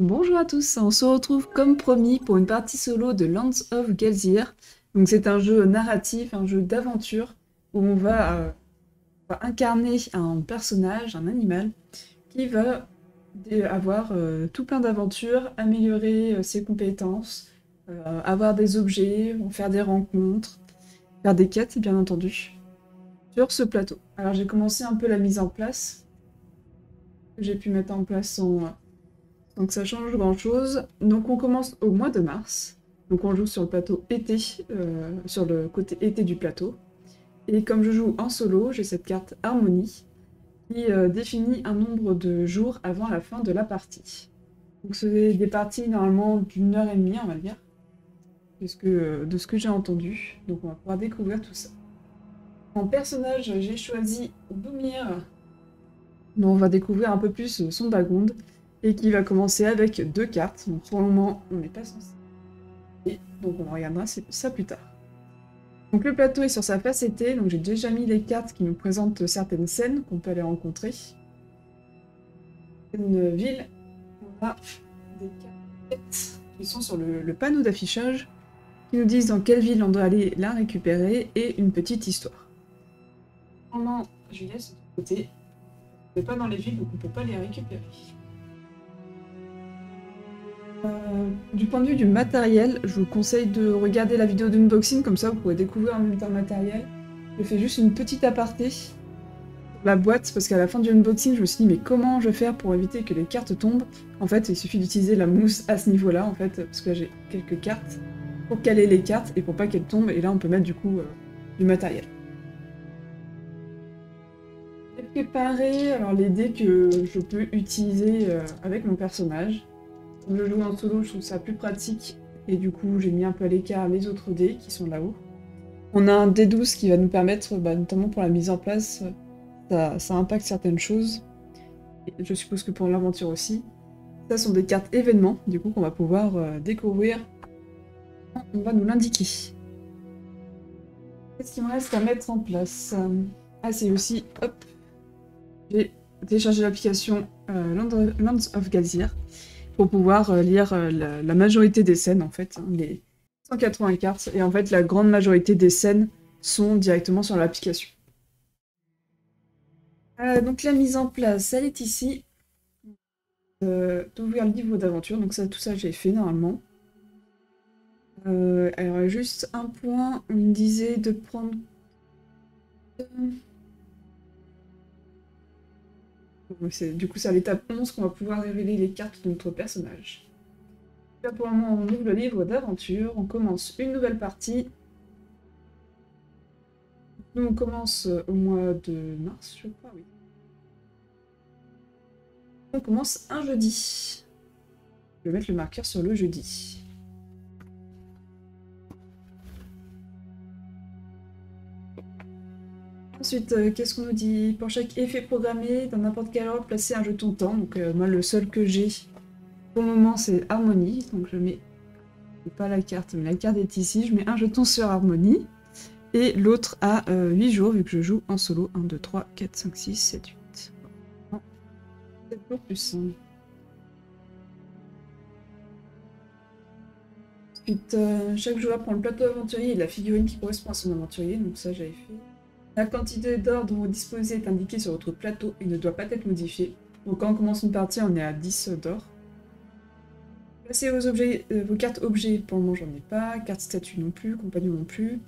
Bonjour à tous, on se retrouve comme promis pour une partie solo de Lands of Gelzir. Donc c'est un jeu narratif, un jeu d'aventure où on va incarner un personnage, un animal, qui va avoir tout plein d'aventures, améliorer ses compétences, avoir des objets, faire des rencontres, faire des quêtes bien entendu, sur ce plateau. Alors j'ai commencé un peu la mise en place, que j'ai pu mettre en place donc ça change grand-chose. Donc on commence au mois de mars. Donc on joue sur le plateau été, sur le côté été du plateau. Et comme je joue en solo, j'ai cette carte Harmonie qui définit un nombre de jours avant la fin de la partie. Donc c'est des parties normalement d'1 heure et demie, on va dire, de ce que j'ai entendu. Donc on va pouvoir découvrir tout ça. En personnage, j'ai choisi Boumir, dont on va découvrir un peu plus son background, et qui va commencer avec 2 cartes. Donc pour le moment, on n'est pas censé. Et donc on regardera ça plus tard. Donc le plateau est sur sa face été, donc j'ai déjà mis les cartes qui nous présentent certaines scènes qu'on peut aller rencontrer. Une ville, on a des cartes qui sont sur le panneau d'affichage, qui nous disent dans quelle ville on doit aller la récupérer, et une petite histoire. Normalement, je laisse de côté, mais pas dans les villes, donc on ne peut pas les récupérer. Du point de vue du matériel, je vous conseille de regarder la vidéo d'unboxing, comme ça vous pourrez découvrir en même temps le matériel. Je fais juste une petite aparté sur la boîte, parce qu'à la fin du unboxing, je me suis dit mais comment je vais faire pour éviter que les cartes tombent. En fait, il suffit d'utiliser la mousse à ce niveau-là, en fait, parce que là j'ai quelques cartes, pour caler les cartes et pour pas qu'elles tombent, et là on peut mettre du coup du matériel. J'ai préparé alors, les dés que je peux utiliser avec mon personnage. Comme je joue en solo, je trouve ça plus pratique. Et du coup, j'ai mis un peu à l'écart les autres dés qui sont là-haut. On a un dé 12 qui va nous permettre, notamment pour la mise en place, ça impacte certaines choses. Et je suppose que pour l'aventure aussi. Ça sont des cartes événements, du coup, qu'on va pouvoir découvrir. On va nous l'indiquer. Qu'est-ce qu'il me reste à mettre en place? Ah, c'est aussi, hop, j'ai téléchargé l'application Lands of Gelzir pour pouvoir lire la majorité des scènes, en fait, hein, les 180 cartes, et en fait, la grande majorité des scènes sont directement sur l'application. Donc la mise en place, elle est ici. D'ouvrir le livre d'aventure, donc ça, tout ça, j'ai fait normalement. Alors, juste un point, on me disait de prendre... Du coup, c'est à l'étape 11 qu'on va pouvoir révéler les cartes de notre personnage. Là, pour le moment, on ouvre le livre d'aventure, on commence une nouvelle partie. Nous, on commence au mois de mars, je crois, oui. On commence un jeudi. Je vais mettre le marqueur sur le jeudi. Ensuite, qu'est-ce qu'on nous dit? Pour chaque effet programmé, dans n'importe quel ordre, placez un jeton temps. Donc moi, le seul que j'ai pour le moment, c'est Harmonie. Donc je mets, pas la carte, mais la carte est ici. Je mets un jeton sur Harmonie. Et l'autre à 8 jours, vu que je joue en solo. 1, 2, 3, 4, 5, 6, 7, 8. 7 jours plus 1. Ensuite, chaque joueur prend le plateau aventurier et la figurine qui correspond à son aventurier. Donc ça, j'avais fait. La quantité d'or dont vous disposez est indiquée sur votre plateau et ne doit pas être modifiée. Donc quand on commence une partie, on est à 10 d'or. Placez vos cartes objets, pour le moment j'en ai pas. Carte statut non plus, compagnon non plus.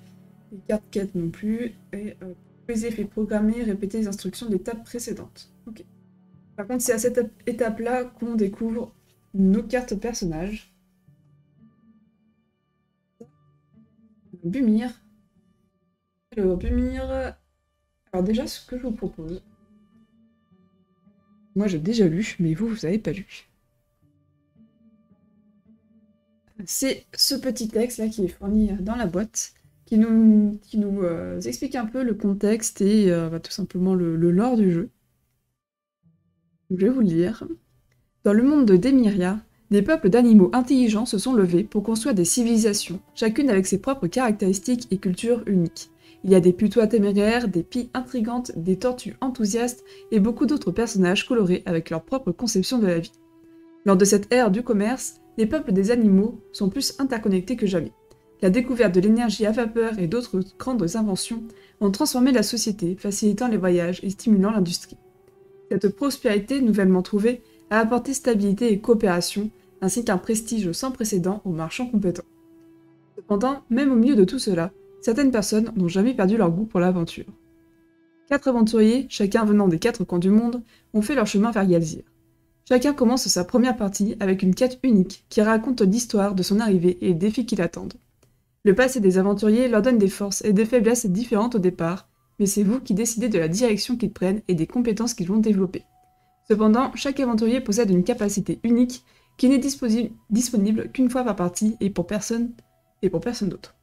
Les cartes quête non plus. Et pour les effets programmés, répétez les instructions de l'étape précédente. Ok. Par contre, c'est à cette étape-là qu'on découvre nos cartes personnages. Bumir. Alors, Bumir... Alors déjà, ce que je vous propose... Moi, j'ai déjà lu, mais vous, vous n'avez pas lu. C'est ce petit texte-là qui est fourni dans la boîte, qui nous explique un peu le contexte et tout simplement le lore du jeu. Donc, je vais vous le lire. Dans le monde de Demiria, des peuples d'animaux intelligents se sont levés pour construire des civilisations, chacune avec ses propres caractéristiques et cultures uniques. Il y a des putois téméraires, des pies intrigantes, des tortues enthousiastes et beaucoup d'autres personnages colorés avec leur propre conception de la vie. Lors de cette ère du commerce, les peuples des animaux sont plus interconnectés que jamais. La découverte de l'énergie à vapeur et d'autres grandes inventions ont transformé la société, facilitant les voyages et stimulant l'industrie. Cette prospérité nouvellement trouvée a apporté stabilité et coopération, ainsi qu'un prestige sans précédent aux marchands compétents. Cependant, même au milieu de tout cela, certaines personnes n'ont jamais perdu leur goût pour l'aventure. 4 aventuriers, chacun venant des 4 coins du monde, ont fait leur chemin vers Galzir. Chacun commence sa première partie avec une quête unique qui raconte l'histoire de son arrivée et les défis qui l'attendent. Le passé des aventuriers leur donne des forces et des faiblesses différentes au départ, mais c'est vous qui décidez de la direction qu'ils prennent et des compétences qu'ils vont développer. Cependant, chaque aventurier possède une capacité unique qui n'est disponible qu'une fois par partie et pour personne d'autre.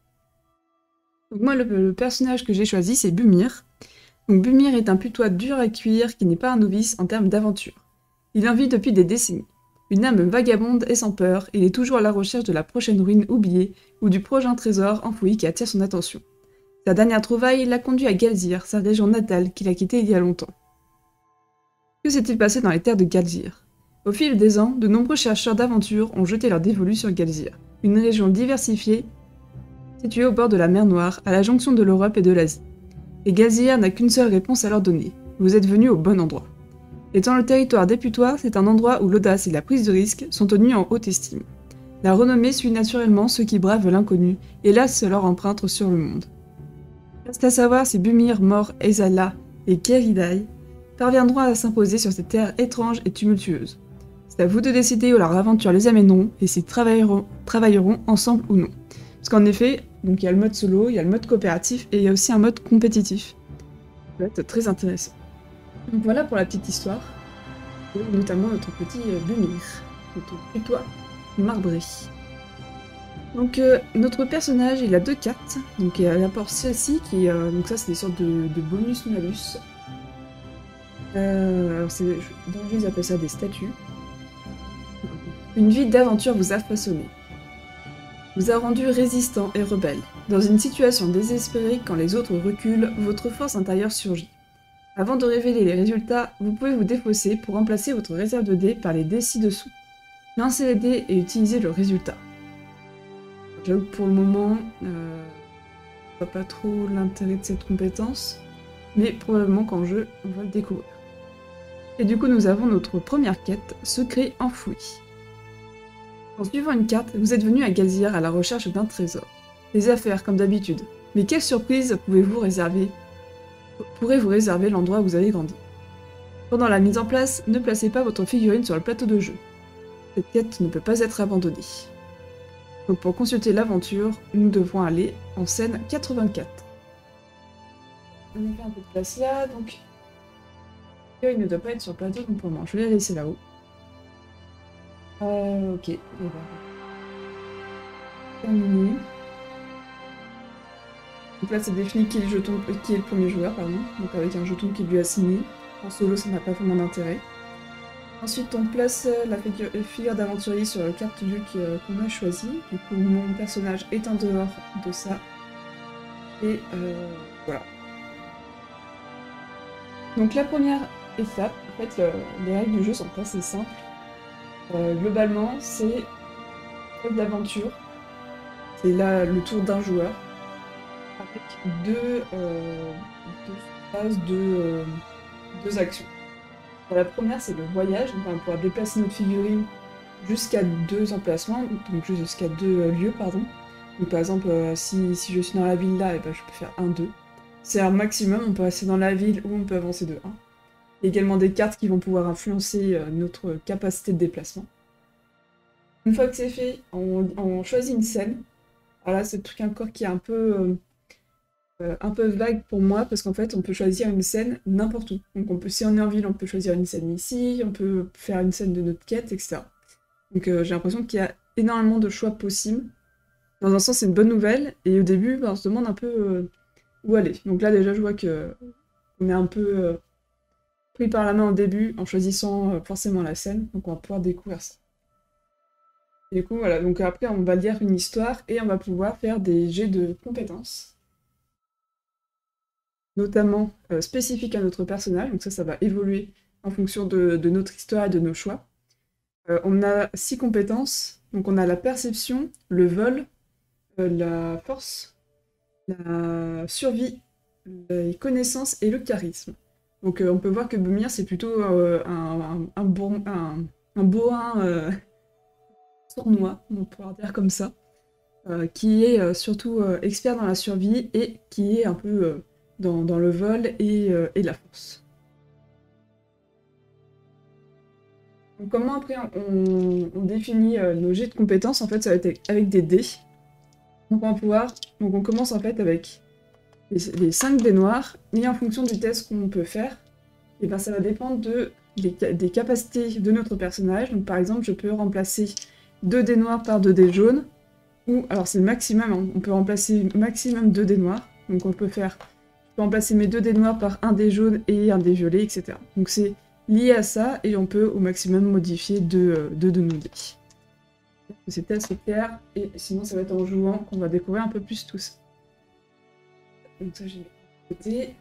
Donc moi, le personnage que j'ai choisi, c'est Bumir. Donc Bumir est un putois dur à cuire qui n'est pas un novice en termes d'aventure. Il en vit depuis des décennies. Une âme vagabonde et sans peur, il est toujours à la recherche de la prochaine ruine oubliée ou du prochain trésor enfoui qui attire son attention. Sa dernière trouvaille l'a conduit à Galzir, sa région natale qu'il a quittée il y a longtemps. Que s'est-il passé dans les terres de Galzir? Au fil des ans, de nombreux chercheurs d'aventure ont jeté leur dévolu sur Galzir, une région diversifiée située au bord de la mer Noire, à la jonction de l'Europe et de l'Asie. Et Galzir n'a qu'une seule réponse à leur donner. Vous êtes venus au bon endroit. Étant le territoire des putois, c'est un endroit où l'audace et la prise de risque sont tenues en haute estime. La renommée suit naturellement ceux qui bravent l'inconnu et laissent leur empreinte sur le monde. Reste à savoir si Bumir, Mor, Ezala et Keridai parviendront à s'imposer sur cette terre étrange et tumultueuse. C'est à vous de décider où leur aventure les amèneront et s'ils travailleront ensemble ou non. Parce qu'en effet, donc il y a le mode solo, il y a le mode coopératif et il y a aussi un mode compétitif. Ça va être très intéressant. Donc voilà pour la petite histoire, et notamment notre petit Bumir, notre putois marbré. Donc notre personnage, il a 2 cartes, donc il apporte celle-ci qui est, donc ça c'est des sortes de bonus-malus. Alors dans le jeu ils appellent ça des statuts. Une vie d'aventure vous a façonné. Vous a rendu résistant et rebelle. Dans une situation désespérée quand les autres reculent, votre force intérieure surgit. Avant de révéler les résultats, vous pouvez vous défausser pour remplacer votre réserve de dés par les dés ci-dessous. Lancez les dés et utilisez le résultat. J'avoue que pour le moment, je vois pas trop l'intérêt de cette compétence, mais probablement qu'en jeu, on va le découvrir. Et du coup, nous avons notre première quête, secret enfoui. En suivant une carte, vous êtes venu à Galzir à la recherche d'un trésor. Les affaires, comme d'habitude. Mais quelle surprise pourrez-vous réserver l'endroit où vous avez grandi. Pendant la mise en place, ne placez pas votre figurine sur le plateau de jeu. Cette quête ne peut pas être abandonnée. Donc pour consulter l'aventure, nous devons aller en scène 84. On va faire un peu de place là, donc... Il ne doit pas être sur le plateau, donc pour le moment, je vais la laisser là-haut. Ok, et ben... terminé. Donc là, c'est défini qui est le premier joueur, pardon, donc avec un jeton qui lui est assigné. En solo, ça n'a pas vraiment d'intérêt. Ensuite, on place la figure d'aventurier sur la carte lieu qu'on a choisie. Du coup, mon personnage est en dehors de ça. Et voilà. Donc la première étape, en fait, les règles du jeu sont assez simples. Globalement, c'est de l'aventure. C'est là le tour d'un joueur. Avec deux phases, deux actions. La première, c'est le voyage, donc on va pouvoir déplacer notre figurine jusqu'à 2 emplacements, donc jusqu'à 2 lieux, pardon. Donc par exemple, si je suis dans la ville là, et ben, je peux faire 1-2. C'est un maximum, on peut rester dans la ville ou on peut avancer de 1. Il y a également des cartes qui vont pouvoir influencer notre capacité de déplacement. Une fois que c'est fait, on choisit une scène. Alors là, c'est le truc encore qui est un peu vague pour moi, parce qu'en fait, on peut choisir une scène n'importe où. Donc si on est en ville, on peut choisir une scène ici, on peut faire une scène de notre quête, etc. Donc j'ai l'impression qu'il y a énormément de choix possibles. Dans un sens, c'est une bonne nouvelle, et au début, on se demande un peu où aller. Donc là, déjà, je vois qu'on est un peu pris par la main au début, en choisissant forcément la scène, donc on va pouvoir découvrir ça. Et du coup, voilà, donc après, on va lire une histoire, et on va pouvoir faire des jets de compétences, notamment spécifiques à notre personnage, donc ça va évoluer en fonction de notre histoire et de nos choix. On a 6 compétences. Donc on a la perception, le vol, la force, la survie, les connaissances et le charisme. Donc on peut voir que Bumir, c'est plutôt un bourrin sournois, on pourra dire comme ça, qui est surtout expert dans la survie et qui est un peu dans le vol et la force. Donc comment après on définit nos jets de compétences? En fait, ça va être avec des dés. Donc on commence en fait avec les 5 dés noirs, et en fonction du test qu'on peut faire, et ben ça va dépendre des capacités de notre personnage. Donc par exemple, je peux remplacer 2 dés noirs par 2 dés jaunes, ou alors c'est le maximum, hein, on peut remplacer maximum 2 dés noirs. Donc je peux remplacer mes 2 dés noirs par un dé jaune et un dé violet, etc. Donc c'est lié à ça, et on peut au maximum modifier 2 de nos dés. C'est assez clair, et sinon ça va être en jouant qu'on va découvrir un peu plus tout ça. Donc ça j'ai mis de côté.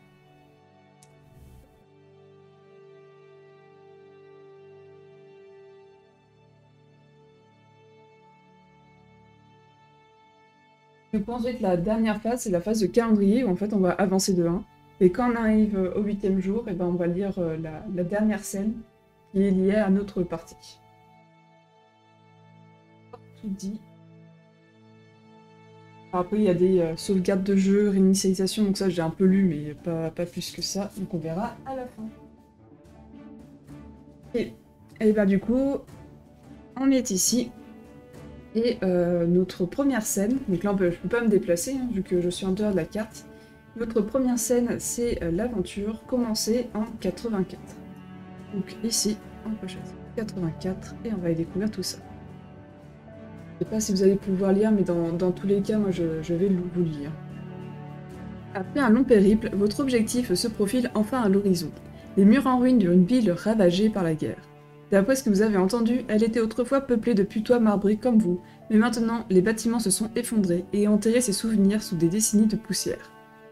Du coup ensuite la dernière phase, c'est la phase de calendrier, où en fait on va avancer de 1. Et quand on arrive au 8e jour, et ben on va lire la dernière scène qui est liée à notre partie. Tout dit. Après, il y a des sauvegardes de jeu, réinitialisation, donc ça j'ai un peu lu, mais pas plus que ça, donc on verra à la fin. Et bah du coup, on est ici, et notre première scène, donc là je peux pas me déplacer, hein, vu que je suis en dehors de la carte. Notre première scène, c'est l'aventure commencée en 84. Donc ici, on peut choisir 84, et on va y découvrir tout ça. Je sais pas si vous allez pouvoir lire, mais dans tous les cas, moi je vais vous lire. Après un long périple, votre objectif se profile enfin à l'horizon. Les murs en ruine d'une ville ravagée par la guerre. D'après ce que vous avez entendu, elle était autrefois peuplée de putois marbrés comme vous, mais maintenant les bâtiments se sont effondrés et ont enterré ses souvenirs sous des décennies de poussière.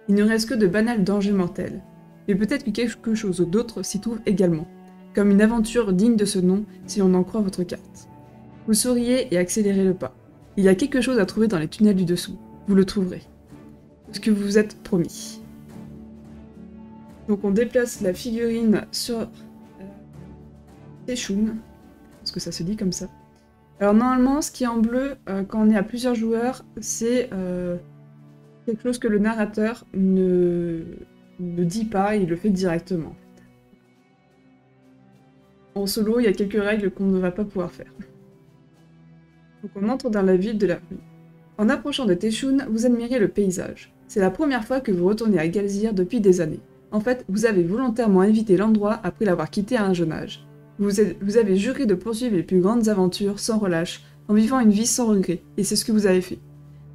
Il ne reste que de banals dangers mortels. Mais peut-être que quelque chose d'autre s'y trouve également, comme une aventure digne de ce nom si l'on en croit votre carte. Vous souriez et accélérez le pas. Il y a quelque chose à trouver dans les tunnels du dessous. Vous le trouverez. Ce que vous vous êtes promis. Donc on déplace la figurine sur Teshun, parce que ça se dit comme ça. Alors normalement, ce qui est en bleu, quand on est à plusieurs joueurs, c'est quelque chose que le narrateur ne dit pas, il le fait directement. En solo, il y a quelques règles qu'on ne va pas pouvoir faire. Donc on entre dans la ville de la rue. En approchant de Teshun, vous admirez le paysage. C'est la première fois que vous retournez à Galzir depuis des années. En fait, vous avez volontairement évité l'endroit après l'avoir quitté à un jeune âge. Vous avez juré de poursuivre les plus grandes aventures sans relâche, en vivant une vie sans regret, et c'est ce que vous avez fait.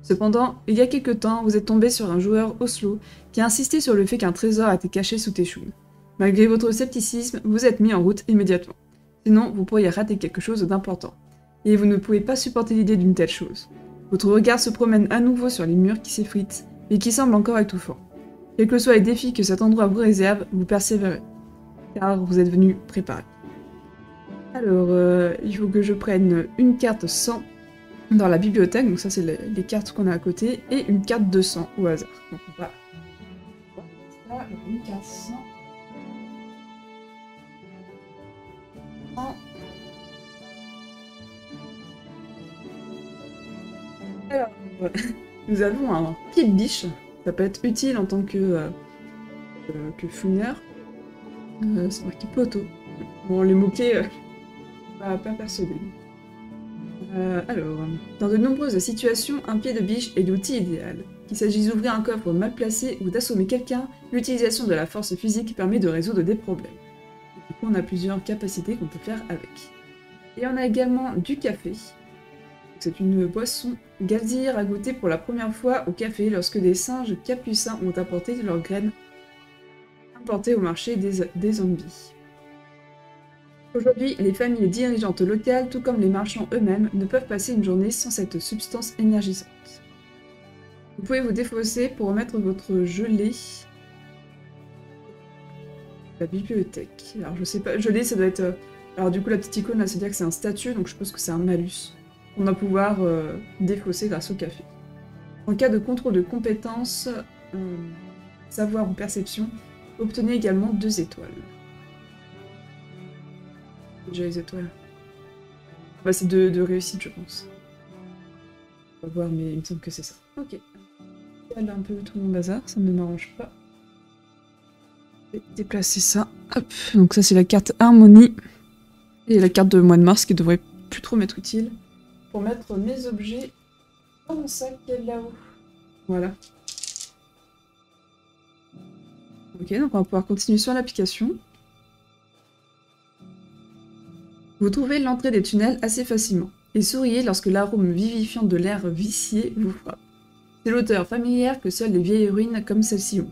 Cependant, il y a quelque temps, vous êtes tombé sur un joueur Oslo qui a insisté sur le fait qu'un trésor a été caché sous Teshun. Malgré votre scepticisme, vous êtes mis en route immédiatement. Sinon, vous pourriez rater quelque chose d'important. Et vous ne pouvez pas supporter l'idée d'une telle chose. Votre regard se promène à nouveau sur les murs qui s'effritent, mais qui semblent encore étouffants. Quels que soient les défis que cet endroit vous réserve, vous persévérez, car vous êtes venu préparé. Alors, il faut que je prenne une carte 100 dans la bibliothèque, donc ça c'est les cartes qu'on a à côté, et une carte 200 au hasard. Donc on va... Voilà, une carte 100. Alors, nous avons un pied de biche. Ça peut être utile en tant que fouineur. C'est marqué poteau. Bon, les mots-clés, pas persuadé. Alors, dans de nombreuses situations, un pied de biche est l'outil idéal. Qu'il s'agisse d'ouvrir un coffre mal placé ou d'assommer quelqu'un, l'utilisation de la force physique permet de résoudre des problèmes. Du coup, on a plusieurs capacités qu'on peut faire avec. Et on a également du café. C'est une boisson. Galzir a goûté pour la première fois au café lorsque des singes capucins ont apporté leurs graines importées au marché des zombies. Aujourd'hui, les familles dirigeantes locales, tout comme les marchands eux-mêmes, ne peuvent passer une journée sans cette substance énergisante. Vous pouvez vous défausser pour remettre votre gelée à la bibliothèque. Alors je sais pas, gelée ça doit être Alors du coup, la petite icône, là, c'est-à-dire que c'est un statut, donc je suppose que c'est un malus. On va pouvoir défausser grâce au café. En cas de contrôle de compétences, savoir ou perception, obtenez également 2 étoiles. Déjà les étoiles. Bah, c'est de réussite, je pense. On va voir, mais il me semble que c'est ça. Ok. Elle a un peu tout mon bazar, ça ne m'arrange pas. Je vais déplacer ça. Hop. Donc ça, c'est la carte harmonie. Et la carte de mois de mars qui devrait plus trop m'être utile. Pour mettre mes objets dans mon sac là-haut. Voilà. Ok, donc on va pouvoir continuer sur l'application. Vous trouvez l'entrée des tunnels assez facilement, et souriez lorsque l'arôme vivifiant de l'air vicié vous frappe. C'est l'odeur familière que seules les vieilles ruines comme celle-ci ont.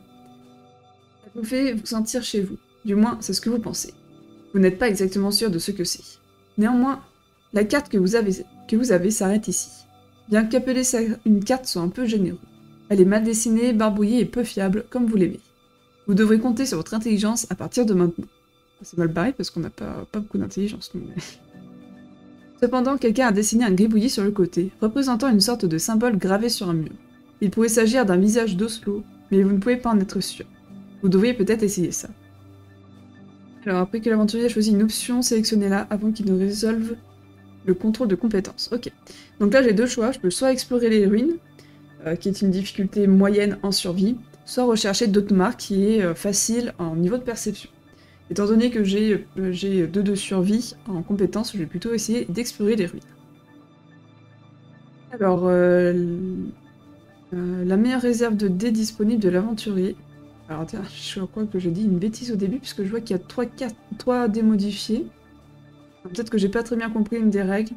Ça vous fait vous sentir chez vous, du moins c'est ce que vous pensez. Vous n'êtes pas exactement sûr de ce que c'est. Néanmoins, la carte que vous avez s'arrête ici. Bien qu'appeler ça une carte soit un peu généreux. Elle est mal dessinée, barbouillée et peu fiable, comme vous l'aimez. Vous devrez compter sur votre intelligence à partir de maintenant. C'est mal barré parce qu'on n'a pas beaucoup d'intelligence, nous. Cependant, quelqu'un a dessiné un gribouillis sur le côté, représentant une sorte de symbole gravé sur un mur. Il pourrait s'agir d'un visage d'Oslo, mais vous ne pouvez pas en être sûr. Vous devriez peut-être essayer ça. Alors, après que l'aventurier a choisi une option, sélectionnez-la avant qu'il ne résolve le contrôle de compétences. Ok. Donc là, j'ai 2 choix. Je peux soit explorer les ruines, qui est une difficulté moyenne en survie, soit rechercher d'autres marques, qui est facile en niveau de perception. Étant donné que j'ai 2 de survie en compétences, je vais plutôt essayer d'explorer les ruines. Alors, la meilleure réserve de dés disponible de l'aventurier. Alors, tiens, je crois que je dis une bêtise au début, puisque je vois qu'il y a 3 dés modifiés. Peut-être que j'ai pas très bien compris une des règles.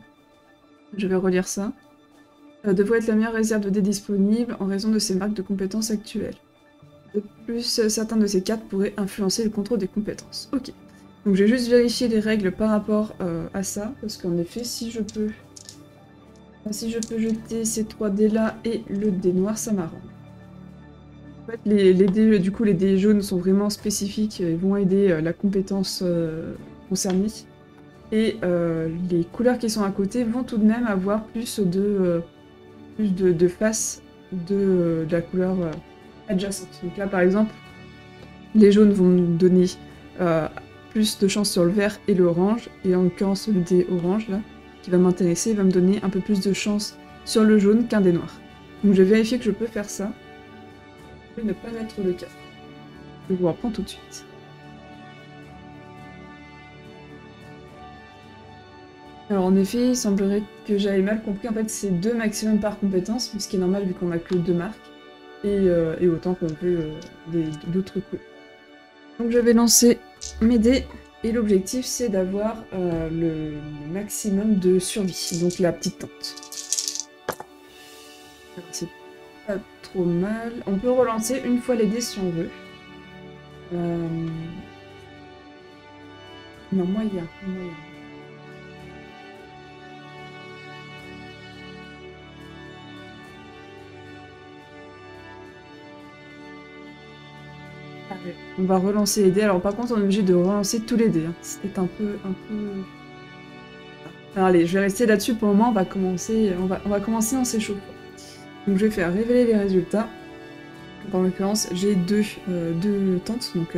Je vais relire ça. Devrait être la meilleure réserve de dés disponible en raison de ses marques de compétences actuelles. De plus, certains de ces cartes pourraient influencer le contrôle des compétences. Ok. Donc je vais juste vérifier les règles par rapport à ça, parce qu'en effet, si je peux jeter ces 3 dés là et le dé noir, ça m'arrange. En fait, les dés, du coup, les dés jaunes sont vraiment spécifiques et vont aider la compétence concernée. Et les couleurs qui sont à côté vont tout de même avoir plus de faces de la couleur adjacente. Donc là, par exemple, les jaunes vont nous donner plus de chance sur le vert et l'orange, et en l'occurrence celui des oranges, là, qui va m'intéresser, va me donner un peu plus de chance sur le jaune qu'un des noirs. Donc je vais vérifier que je peux faire ça. Je vais ne pas mettre le casque. Je vous reprends tout de suite. Alors en effet, il semblerait que j'avais mal compris, en fait c'est 2 maximum par compétence, ce qui est normal vu qu'on a que 2 marques, et autant qu'on peut d'autres coups. Donc je vais lancer mes dés, et l'objectif c'est d'avoir le maximum de survie, donc la petite tente. C'est pas trop mal. On peut relancer une fois les dés si on veut. Non, moyen. On va relancer les dés. Alors par contre, on est obligé de relancer tous les dés. Hein. C'était un peu... Alors allez, je vais rester là-dessus pour le moment. On va commencer en s'échauffant. Donc je vais faire révéler les résultats. En l'occurrence, j'ai deux tentes. Donc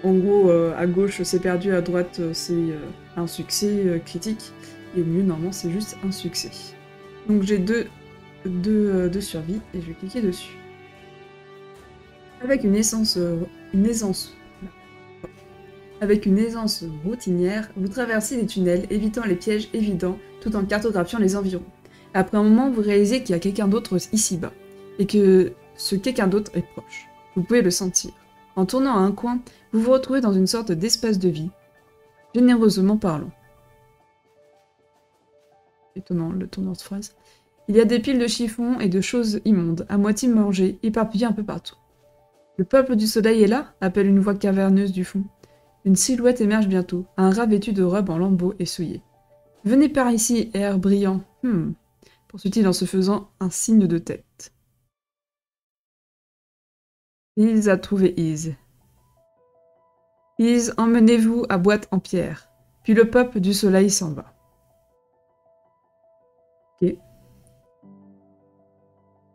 en gros, à gauche c'est perdu, à droite c'est un succès critique. Et au milieu, normalement, c'est juste un succès. Donc j'ai deux survie et je vais cliquer dessus. Avec une aisance routinière, vous traversez les tunnels, évitant les pièges évidents, tout en cartographiant les environs. Après un moment, vous réalisez qu'il y a quelqu'un d'autre ici-bas, et que ce quelqu'un d'autre est proche. Vous pouvez le sentir. En tournant à un coin, vous vous retrouvez dans une sorte d'espace de vie, généreusement parlant. Étonnant le tournant de phrase. Il y a des piles de chiffons et de choses immondes, à moitié mangées, éparpillées un peu partout. Le peuple du soleil est là, appelle une voix caverneuse du fond. Une silhouette émerge bientôt, un rat vêtu de robe en lambeaux et souillé. Venez par ici, air brillant. Poursuit-il en se faisant un signe de tête. Ils a trouvé Is. Is, emmenez-vous à boîte en pierre. puis le pop du soleil s'en va. Ok.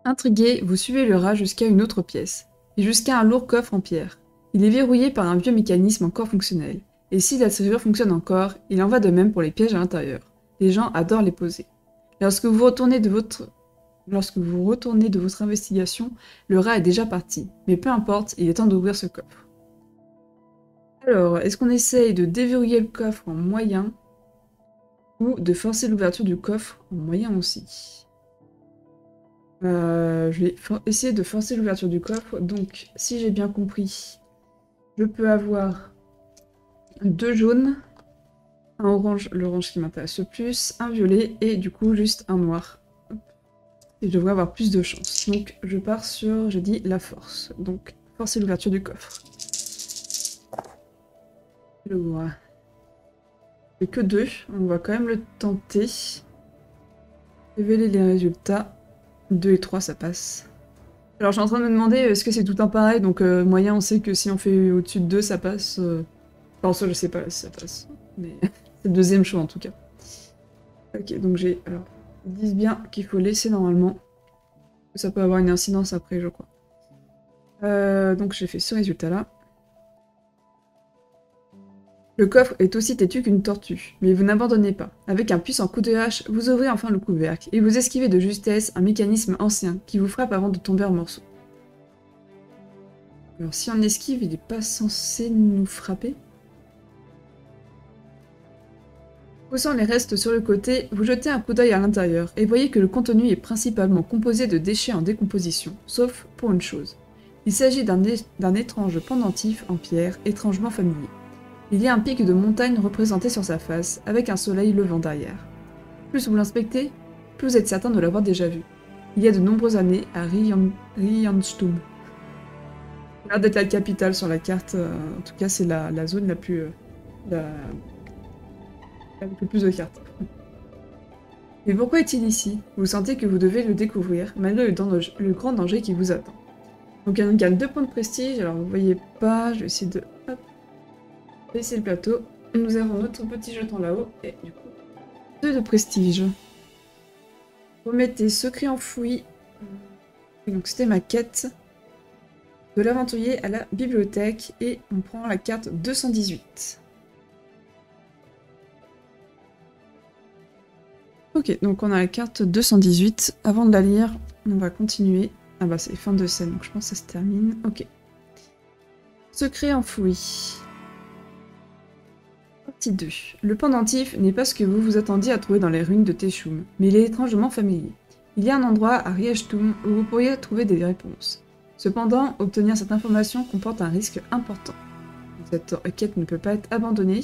Intrigué, vous suivez le rat jusqu'à une autre pièce, et jusqu'à un lourd coffre en pierre. Il est verrouillé par un vieux mécanisme encore fonctionnel, et si la serrure fonctionne encore, il en va de même pour les pièges à l'intérieur. Les gens adorent les poser. Lorsque vous retournez de votre investigation, le rat est déjà parti, mais peu importe, il est temps d'ouvrir ce coffre. Alors, est-ce qu'on essaye de déverrouiller le coffre en moyen, ou de forcer l'ouverture du coffre en moyen aussi? Je vais essayer de forcer l'ouverture du coffre, donc si j'ai bien compris, je peux avoir 2 jaunes, un orange, l'orange qui m'intéresse le plus, un violet et du coup juste un noir. Et je devrais avoir plus de chance. Donc je pars sur, je dis, la force. Donc forcer l'ouverture du coffre. Je vois. J'ai que 2, on va quand même le tenter. Révéler les résultats. 2 et 3 ça passe. Alors je suis en train de me demander, est-ce que c'est tout un pareil? Donc moyen, on sait que si on fait au-dessus de 2 ça passe. Enfin ça je sais pas si ça passe. Mais c'est le deuxième choix en tout cas. Ok, donc j'ai... Alors, ils disent bien qu'il faut laisser normalement. Ça peut avoir une incidence après, je crois. Donc j'ai fait ce résultat-là. Le coffre est aussi têtu qu'une tortue, mais vous n'abandonnez pas. Avec un puissant coup de hache, vous ouvrez enfin le couvercle, et vous esquivez de justesse un mécanisme ancien qui vous frappe avant de tomber en morceaux. Alors si on esquive, il n'est pas censé nous frapper. Poussant les restes sur le côté, vous jetez un coup d'œil à l'intérieur et voyez que le contenu est principalement composé de déchets en décomposition, sauf pour une chose. Il s'agit d'un étrange pendentif en pierre étrangement familier. Il y a un pic de montagne représenté sur sa face, avec un soleil levant derrière. Plus vous l'inspectez, plus vous êtes certain de l'avoir déjà vu. Il y a de nombreuses années à Rianstum. Ça a l'air d'être la capitale sur la carte, en tout cas c'est la zone la plus... avec le plus de cartes. Mais pourquoi est-il ici? Vous sentez que vous devez le découvrir, malgré le grand danger qui vous attend. Donc on gagne 2 points de prestige, alors vous voyez pas, je vais essayer de... Hop, baisser le plateau. Nous avons notre petit jeton là-haut, et du coup, 2 de prestige. Remettez secret enfoui. Donc c'était ma quête. De l'aventurier à la bibliothèque, et on prend la carte 218. Ok, donc on a la carte 218. Avant de la lire, on va continuer. Ah bah c'est fin de scène, donc je pense que ça se termine. Ok. Secret enfoui. Partie 2. Le pendentif n'est pas ce que vous vous attendiez à trouver dans les ruines de Teshum, mais il est étrangement familier. Il y a un endroit à Riechtum où vous pourriez trouver des réponses. Cependant, obtenir cette information comporte un risque important. Cette quête ne peut pas être abandonnée.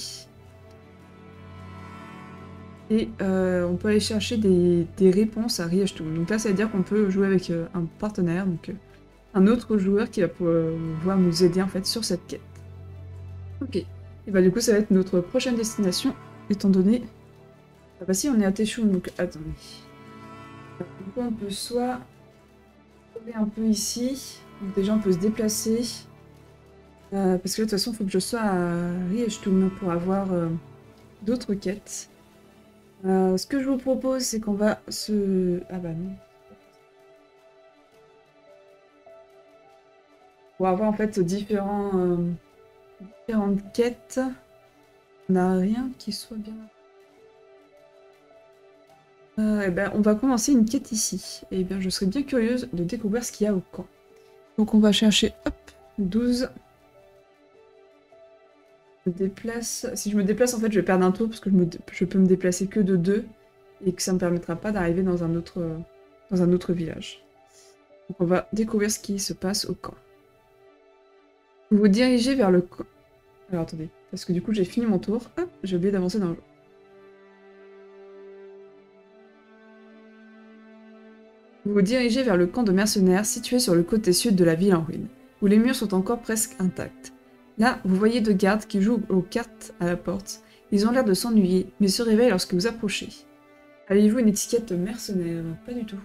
Et on peut aller chercher des réponses à Riechtum. Donc là, ça veut dire qu'on peut jouer avec un partenaire, donc un autre joueur qui va pouvoir nous aider en fait sur cette quête. Ok. Et bah du coup, ça va être notre prochaine destination, étant donné... Ah bah si, on est à Teshum, donc attendez. Du coup, on peut soit trouver un peu ici, donc déjà on peut se déplacer. Parce que là, de toute façon, il faut que je sois à Riechtum pour avoir d'autres quêtes. Ce que je vous propose, c'est qu'on va se... Ah bah non. Pour avoir en fait différentes quêtes. On n'a rien qui soit bien... eh ben, on va commencer une quête ici. Et bien, je serais bien curieuse de découvrir ce qu'il y a au camp. Donc on va chercher, hop, 12. Je me déplace... Si je me déplace, en fait, je vais perdre un tour parce que je peux me déplacer que de 2 et que ça me permettra pas d'arriver dans un autre village. Donc on va découvrir ce qui se passe au camp. Vous vous dirigez vers le camp. Alors attendez, parce que du coup j'ai fini mon tour. Ah, j'ai oublié d'avancer dans le jeu. Vous vous dirigez vers le camp de mercenaires situé sur le côté sud de la ville en ruine, où les murs sont encore presque intacts. Là, vous voyez 2 gardes qui jouent aux cartes à la porte. Ils ont l'air de s'ennuyer, mais se réveillent lorsque vous approchez. Avez-vous une étiquette mercenaire? Pas du tout.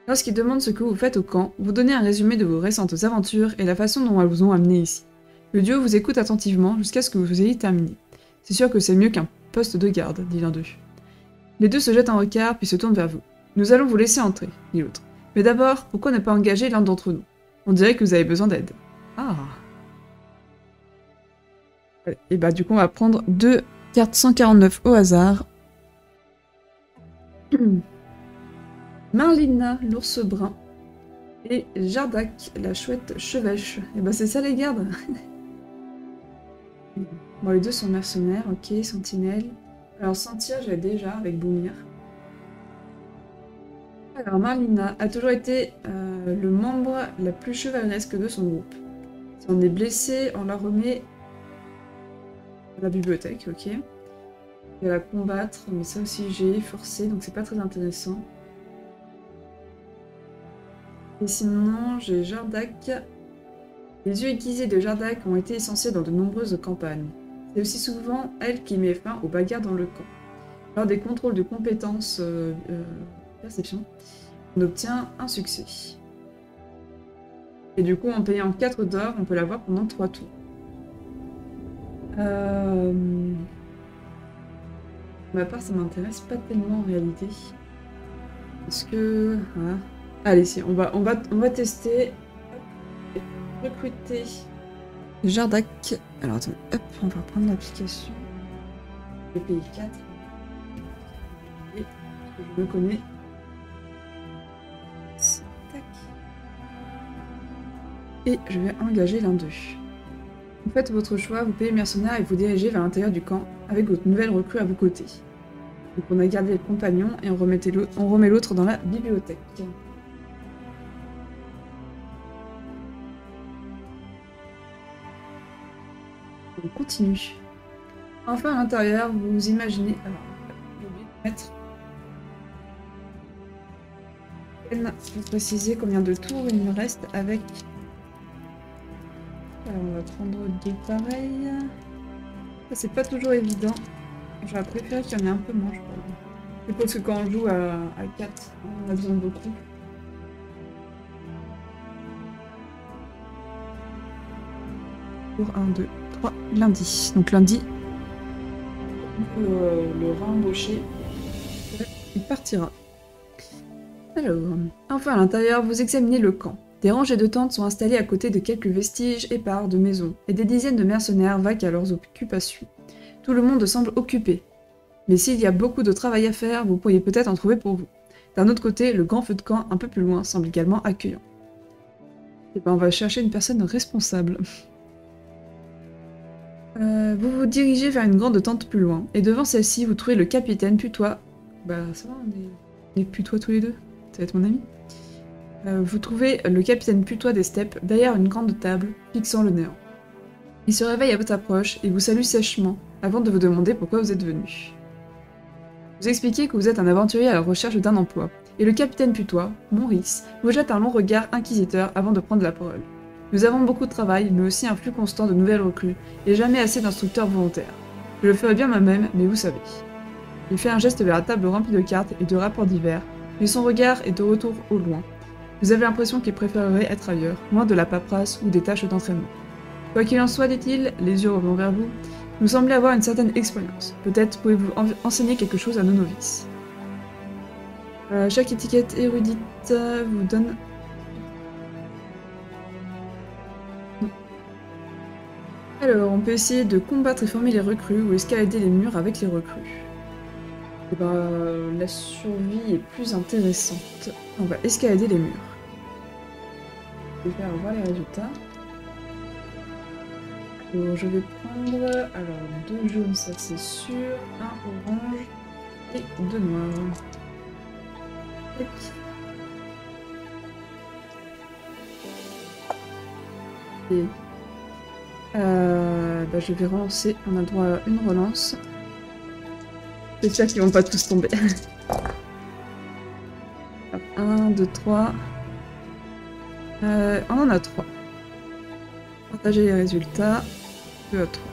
Lorsqu'ils demandent ce que vous faites au camp, vous donnez un résumé de vos récentes aventures et la façon dont elles vous ont amené ici. Le duo vous écoute attentivement jusqu'à ce que vous ayez terminé. C'est sûr que c'est mieux qu'un poste de garde, dit l'un d'eux. Les deux se jettent un regard, puis se tournent vers vous. Nous allons vous laisser entrer, dit l'autre. Mais d'abord, pourquoi ne pas engager l'un d'entre nous? On dirait que vous avez besoin d'aide. Ah. Et bah du coup, on va prendre 2 cartes 149 au hasard. Marlina, l'ours brun. Et Jardak, la chouette chevêche. Et bah c'est ça les gardes. Bon, les deux sont mercenaires, ok, sentinelle. Alors sentir, j'ai déjà avec Boumir. Alors Marlina a toujours été le membre la plus chevaleresque de son groupe. Si on est blessé, on la remet à la bibliothèque, ok. Elle va combattre, mais ça aussi j'ai forcé, donc c'est pas très intéressant. Et sinon, j'ai Jardak. Les yeux aiguisés de Jardak ont été essentiels dans de nombreuses campagnes. C'est aussi souvent elle qui met fin aux bagarres dans le camp. Lors des contrôles de compétences perception, on obtient un succès. Et du coup, en payant 4 d'or, on peut l'avoir pendant 3 tours. Pour ma part, ça m'intéresse pas tellement en réalité. Parce que... Voilà. Allez, si, on va tester. Hop. Recruter Jardak. Alors attends, hop, on va prendre l'application. Je vais payer 4. Et je me connais. Tac. Et je vais engager l'un d'eux. Vous faites votre choix, vous payez le mercenaire et vous dirigez vers l'intérieur du camp avec votre nouvelle recrue à vos côtés. Donc on a gardé le compagnon et on remet l'autre dans la bibliothèque. On continue. Enfin, à l'intérieur, vous imaginez... Alors, j'ai oublié de mettre... Je vais préciser combien de tours il me reste avec... Alors, on va prendre 2 pareils. Ça, c'est pas toujours évident. J'aurais préféré qu'il y en ait un peu moins, je crois. C'est parce que quand on joue à 4, on a besoin de beaucoup. Pour 1, 2, 3, lundi. Donc lundi, on peut le réembaucher. Il partira. Alors, enfin à l'intérieur, vous examinez le camp. Des rangées de tentes sont installées à côté de quelques vestiges épars de maisons, et des dizaines de mercenaires vaquent à leurs occupations. Tout le monde semble occupé. Mais s'il y a beaucoup de travail à faire, vous pourriez peut-être en trouver pour vous. D'un autre côté, le grand feu de camp, un peu plus loin, semble également accueillant. Et ben on va chercher une personne responsable. Vous vous dirigez vers une grande tente plus loin, et devant celle-ci, vous trouvez le capitaine Putois. Bah ça va, on est Putois tous les deux. Ça va être mon ami. Vous trouvez le capitaine Putois des steppes derrière une grande table, fixant le néant. Il se réveille à votre approche et vous salue sèchement, avant de vous demander pourquoi vous êtes venu. Vous expliquez que vous êtes un aventurier à la recherche d'un emploi, et le capitaine Putois, Maurice, vous jette un long regard inquisiteur avant de prendre la parole. Nous avons beaucoup de travail, mais aussi un flux constant de nouvelles recrues, et jamais assez d'instructeurs volontaires. Je le ferai bien moi-même, mais vous savez. Il fait un geste vers la table remplie de cartes et de rapports divers, mais son regard est de retour au loin. Vous avez l'impression qu'il préférerait être ailleurs, loin de la paperasse ou des tâches d'entraînement. Quoi qu'il en soit, dit-il, les yeux revenant vers vous, vous semblez avoir une certaine expérience. Peut-être pouvez-vous enseigner quelque chose à nos novices. Chaque étiquette érudite vous donne... Alors, on peut essayer de combattre et former les recrues ou escalader les murs avec les recrues. Et ben, la survie est plus intéressante. On va escalader les murs. Je vais faire voir les résultats. Alors, je vais prendre 2 jaunes, ça c'est sûr, 1 orange et 2 noirs. Tac. Et bah, je vais relancer, on a le droit à une relance. J'espère qu'ils vont pas tous tomber. 1, 2, 3. On en a 3. Partager les résultats. 2 à 3.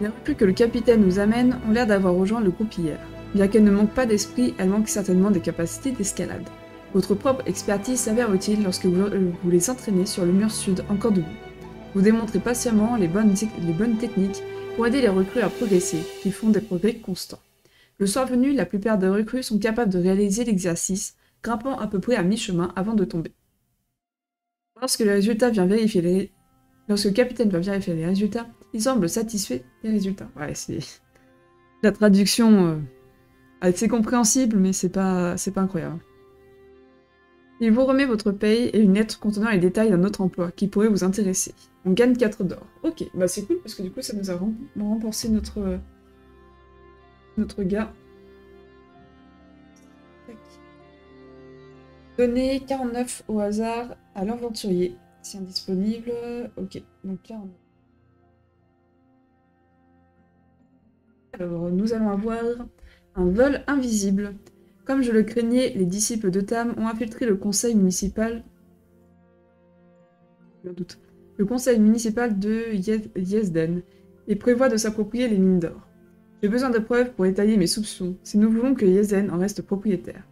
Les recrues que le capitaine nous amène ont l'air d'avoir rejoint le groupe hier. Bien qu'elles ne manquent pas d'esprit, elles manquent certainement des capacités d'escalade. Votre propre expertise s'avère utile lorsque vous les entraînez sur le mur sud encore debout. Vous démontrez patiemment les bonnes techniques pour aider les recrues à progresser, qui font des progrès constants. Le soir venu, la plupart des recrues sont capables de réaliser l'exercice, grimpant à peu près à mi-chemin avant de tomber. Lorsque le capitaine va vérifier les résultats, il semble satisfait des résultats. Ouais, c'est... La traduction, c'est compréhensible, mais c'est pas incroyable. Il vous remet votre paye et une lettre contenant les détails d'un autre emploi qui pourrait vous intéresser. On gagne 4 d'or. Ok, bah c'est cool parce que du coup ça nous a remboursé notre gars. Tac. Donnez 49 au hasard à l'aventurier. Si indisponible. Ok, donc 49. Alors, nous allons avoir un vol invisible. Comme je le craignais, les disciples de Tam ont infiltré le conseil municipal. Le conseil municipal de Yezden et prévoit de s'approprier les mines d'or. J'ai besoin de preuves pour étayer mes soupçons, si nous voulons que Yezden en reste propriétaire.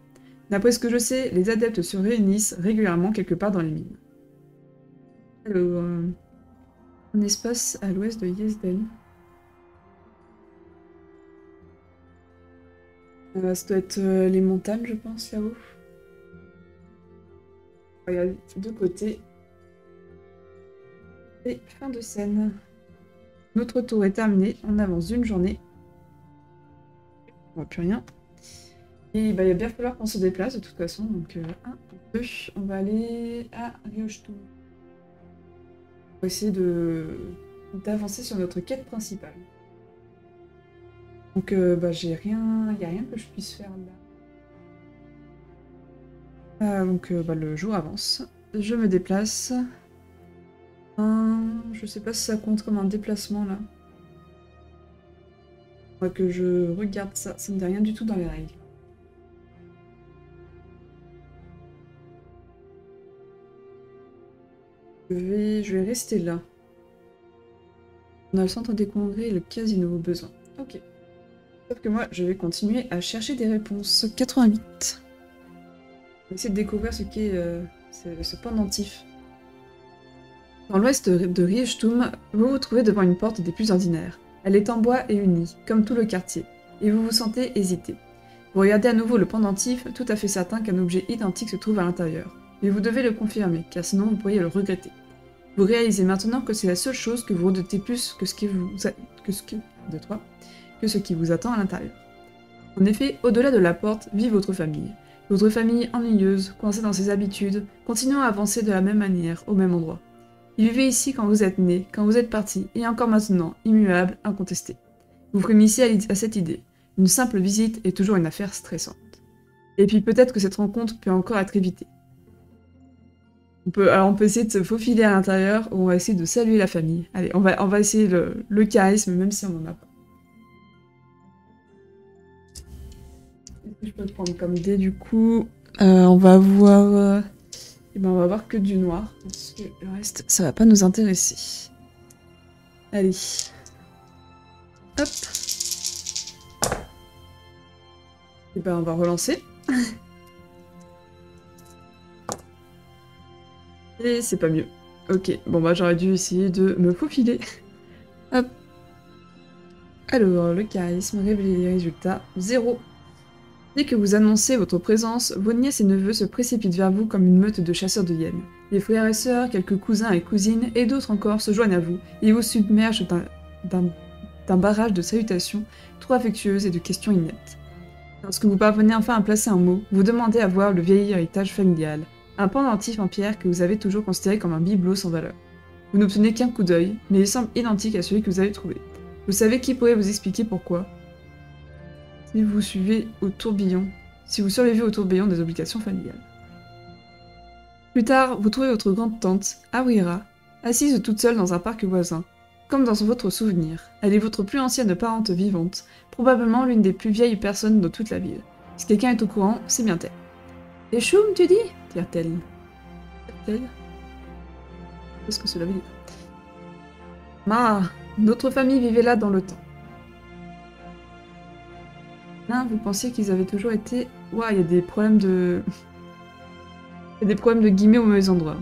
D'après ce que je sais, les adeptes se réunissent régulièrement quelque part dans les mines. Alors, un espace à l'ouest de Yezden. Ça doit être les montagnes, je pense, là-haut. Il y a deux côtés. Et fin de scène. Notre tour est terminé. On avance d'une journée. On voit plus rien. Et bah, il va bien falloir qu'on se déplace de toute façon. Donc, 1, 2, on va aller à Riochtoum. On va essayer d'avancer sur notre quête principale. Donc, bah, j'ai rien... Il n'y a rien que je puisse faire là. Donc, bah, le jour avance. Je me déplace. Je sais pas si ça compte comme un déplacement, là. Faudrait que je regarde ça. Ça me dit rien du tout dans les règles. Je vais rester là. On a le centre des congrès et le casino au besoin. Ok. Sauf que moi, je vais continuer à chercher des réponses. 88. On va essayer de découvrir ce qu'est ce pendentif. Dans l'ouest de Riochtoum, vous vous trouvez devant une porte des plus ordinaires. Elle est en bois et unie, comme tout le quartier, et vous vous sentez hésiter. Vous regardez à nouveau le pendentif, tout à fait certain qu'un objet identique se trouve à l'intérieur. Mais vous devez le confirmer, car sinon vous pourriez le regretter. Vous réalisez maintenant que c'est la seule chose que vous redoutez plus que ce qui vous attend à l'intérieur. En effet, au-delà de la porte, vit votre famille. Votre famille ennuyeuse, coincée dans ses habitudes, continuant à avancer de la même manière, au même endroit. Ils vivaient ici quand vous êtes né, quand vous êtes parti, et encore maintenant, immuable, incontesté. Vous frémissez à cette idée. Une simple visite est toujours une affaire stressante. Et puis peut-être que cette rencontre peut encore être évitée. On peut essayer de se faufiler à l'intérieur, ou on va essayer de saluer la famille. Allez, on va essayer le charisme, même si on n'en a pas. Qu'est-ce que je peux prendre comme dé du coup on va voir... Eh ben on va voir que du noir, parce que le reste, ça va pas nous intéresser. Allez. Hop. Et ben on va relancer. Et c'est pas mieux. Ok, bon bah j'aurais dû essayer de me faufiler. Hop. Alors, le charisme, révéler les résultats, 0. Dès que vous annoncez votre présence, vos nièces et neveux se précipitent vers vous comme une meute de chasseurs de hyènes. Les frères et sœurs, quelques cousins et cousines, et d'autres encore se joignent à vous, et vous submergent d'un barrage de salutations trop affectueuses et de questions ineptes. Lorsque vous parvenez enfin à placer un mot, vous demandez à voir le vieil héritage familial, un pendentif en pierre que vous avez toujours considéré comme un bibelot sans valeur. Vous n'obtenez qu'un coup d'œil, mais il semble identique à celui que vous avez trouvé. Vous savez qui pourrait vous expliquer pourquoi ? Si vous survivez au tourbillon des obligations familiales. Plus tard, vous trouvez votre grande-tante, Awira, assise toute seule dans un parc voisin. Comme dans votre souvenir, elle est votre plus ancienne parente vivante, probablement l'une des plus vieilles personnes de toute la ville. Si quelqu'un est au courant, c'est bien elle. « Et choum, tu dis » tire-t-elle. Qu'est-ce que cela veut dire ? Notre famille vivait là dans le temps. Là, vous pensiez qu'ils avaient toujours été... Ouah, il y a des problèmes de... Il y a des problèmes de guillemets au mauvais endroit.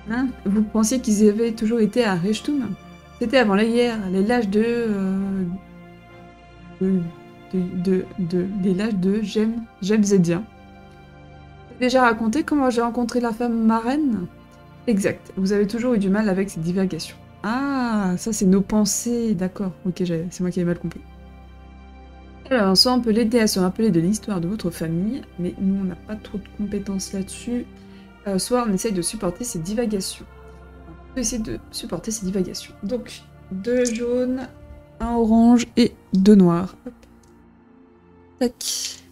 Hein ? Vous pensiez qu'ils avaient toujours été à Riochtoum ? C'était avant la guerre, les lâches les lâches de Jem Zedien. J'ai déjà raconté comment j'ai rencontré la femme marraine? Exact. Vous avez toujours eu du mal avec ces divagations. Ah, ça c'est nos pensées, d'accord. Ok, c'est moi qui avais mal compris. Alors, soit on peut l'aider à se rappeler de l'histoire de votre famille, mais nous on n'a pas trop de compétences là-dessus. Soit on essaye de supporter ces divagations. On peut essayer de supporter ces divagations. Donc, 2 jaunes, 1 orange et 2 noirs. Hop. Tac.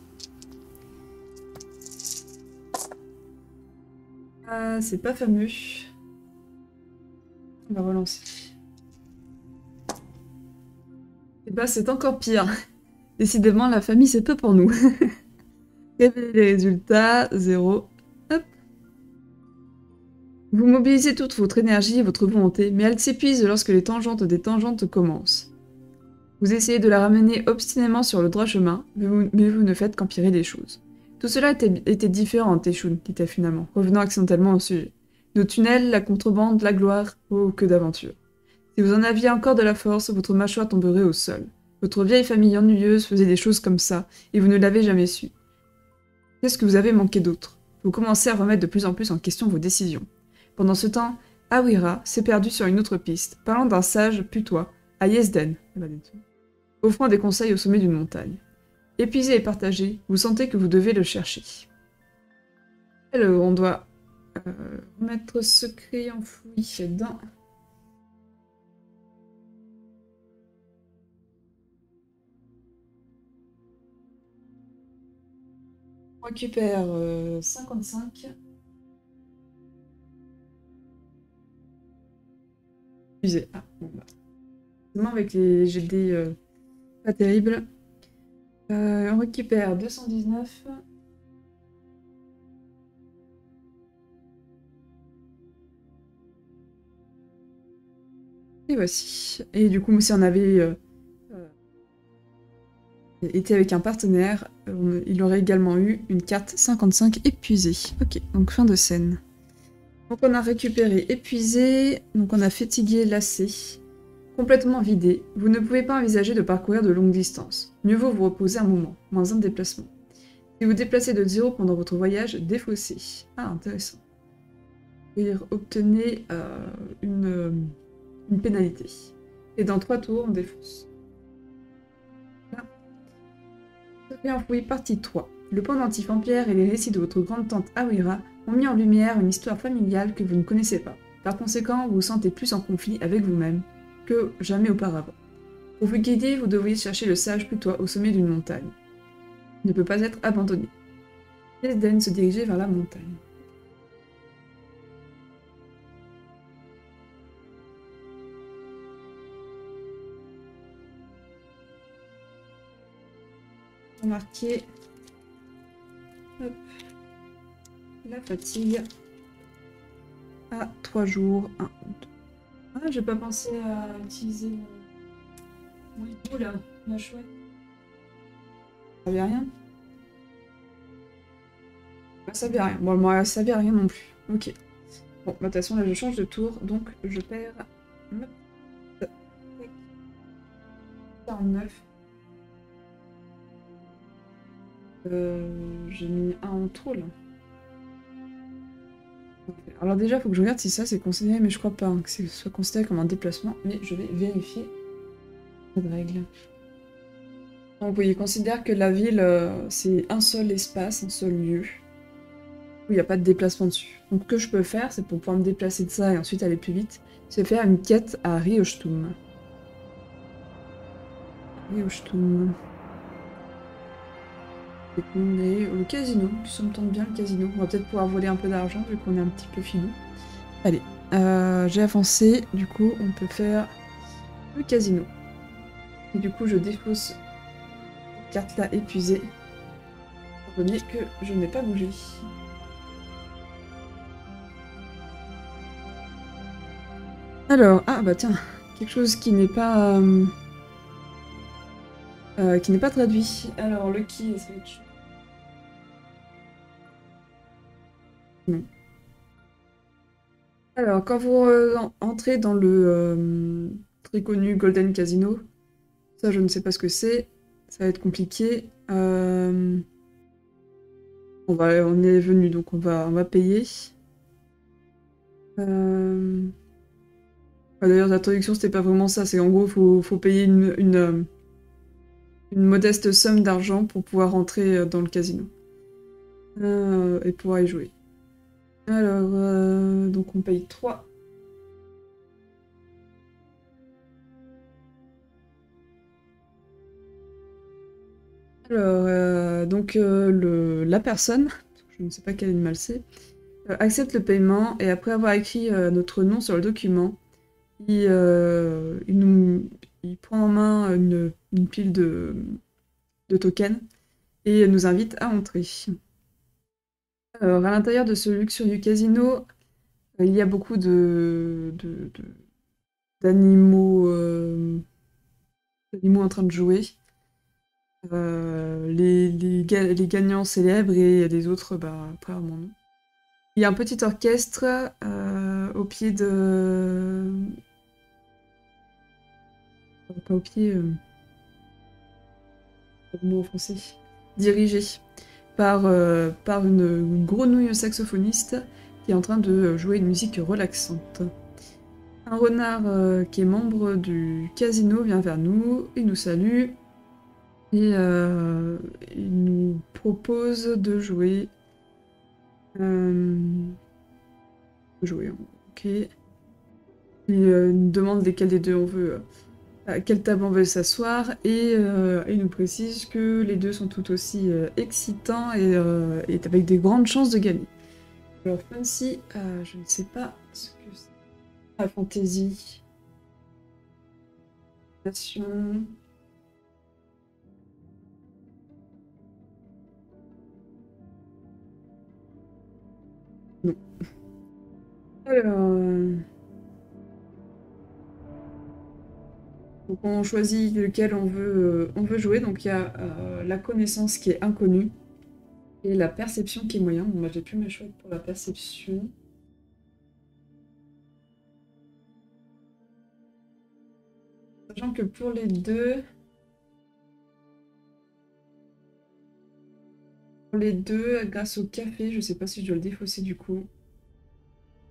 Ah, c'est pas fameux. On va relancer. Et bah c'est encore pire. Décidément, la famille, c'est peu pour nous. Révéler les résultats, 0. Hop. Vous mobilisez toute votre énergie et votre volonté, mais elle s'épuise lorsque les tangentes des tangentes commencent. Vous essayez de la ramener obstinément sur le droit chemin, mais vous ne faites qu'empirer les choses. Tout cela était différent en Téchoun, dit-elle finalement, revenant accidentellement au sujet. Nos tunnels, la contrebande, la gloire, oh, que d'aventures. Si vous en aviez encore de la force, votre mâchoire tomberait au sol. Votre vieille famille ennuyeuse faisait des choses comme ça, et vous ne l'avez jamais su. Qu'est-ce que vous avez manqué d'autre? Vous commencez à remettre de plus en plus en question vos décisions. Pendant ce temps, Awira s'est perdu sur une autre piste, parlant d'un sage putois, à Yezden, offrant des conseils au sommet d'une montagne. Épuisé et partagé, vous sentez que vous devez le chercher. Alors, on doit remettre secret enfoui dans... On récupère 55. Épuisé. Ah, bon bah. Seulement avec les GD pas terribles. On récupère 219. Et voici. Et du coup, si on avait été avec un partenaire, il aurait également eu une carte 55 épuisée. Ok, donc fin de scène. Donc on a récupéré épuisé, donc on a fatigué, lassé, complètement vidé. Vous ne pouvez pas envisager de parcourir de longues distances. Mieux vaut vous reposer un moment, moins un déplacement. Si vous déplacez de 0 pendant votre voyage, défaussez. Ah, intéressant. Et obtenez une pénalité. Et dans 3 tours, on défausse. Secret enfoui, partie 3. Le pendentif en pierre et les récits de votre grande-tante Awira ont mis en lumière une histoire familiale que vous ne connaissez pas. Par conséquent, vous vous sentez plus en conflit avec vous-même que jamais auparavant. Pour vous guider, vous devriez chercher le sage putois au sommet d'une montagne. Il ne peut pas être abandonné. Yezden se dirigeait vers la montagne. Remarquez la fatigue à 3 jours. 1, 2. Ah, j'ai pas pensé à utiliser mon hibou là, la chouette. Ça servait à rien? Ça servait à rien. Bon, moi, ça servait à rien non plus. Ok. Bon, bah, de toute façon, là, je change de tour, donc je perds... 49. J'ai mis un en trop, là. Alors déjà, il faut que je regarde si ça, c'est considéré, mais je crois pas hein, que ce soit considéré comme un déplacement, mais je vais vérifier cette règle. Donc oui, il considère que la ville, c'est un seul espace, un seul lieu, où il n'y a pas de déplacement dessus. Donc ce que je peux faire, c'est pour pouvoir me déplacer de ça et ensuite aller plus vite, c'est faire une quête à Riostum. Riostum. Et le casino, ça me tente bien le casino. On va peut-être pouvoir voler un peu d'argent vu qu'on est un petit peu filou. Allez, j'ai avancé, du coup on peut faire le casino. Et du coup je défausse cette carte là épuisée, étant donné que je n'ai pas bougé. Alors, ah bah tiens, quelque chose qui n'est pas traduit. Alors, le qui, ça va être... Non. Alors, quand vous entrez dans très connu Golden Casino. Ça, je ne sais pas ce que c'est. Ça va être compliqué. On est venu, donc on va payer. D'ailleurs, l'introduction, c'était pas vraiment ça. C'est en gros, faut payer une modeste somme d'argent pour pouvoir rentrer dans le casino. Et pouvoir y jouer. Alors, donc on paye 3. Alors, donc la personne, je ne sais pas quel animal c'est, accepte le paiement et après avoir écrit notre nom sur le document, il prend en main une pile de tokens et nous invite à entrer. Alors, à l'intérieur de ce luxurieux casino, il y a beaucoup d'animaux en train de jouer. Les gagnants célèbres et les autres, bah, après, à mon nom. Il y a un petit orchestre au pied de... Pas au pied... pas le mot en français. Dirigé par une grenouille saxophoniste qui est en train de jouer une musique relaxante. Un renard qui est membre du casino vient vers nous, il nous salue et il nous propose de jouer. Ok. Il nous demande lesquels des deux on veut, à quelle table on veut s'asseoir et il nous précise que les deux sont tout aussi excitants et avec des grandes chances de gagner. Alors Fancy, je ne sais pas ce que c'est. La fantasy. Nation. Non. Alors, donc on choisit lequel on veut jouer. Donc il y a la connaissance qui est inconnue et la perception qui est moyen. Bon, bah, j'ai plus mes choix pour la perception. Sachant que pour les deux, grâce au café, je sais pas si je dois le défausser du coup.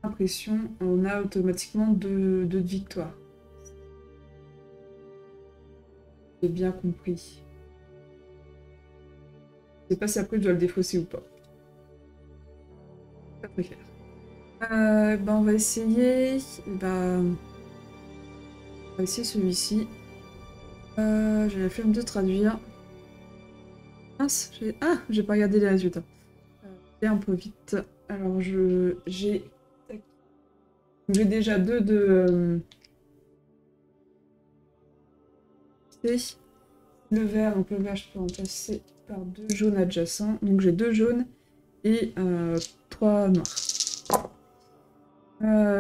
Impression, on a automatiquement deux victoires. J'ai bien compris. Je sais pas si après je dois le défausser ou pas. Pas très clair. Ben on va essayer. On va essayer celui-ci. J'ai la flemme de traduire. Mince, j'ai pas regardé les résultats. Et un peu vite. Alors j'ai déjà deux de C. Le vert, donc le vert je peux remplacer par deux jaunes adjacents. Donc j'ai deux jaunes et 3 noirs.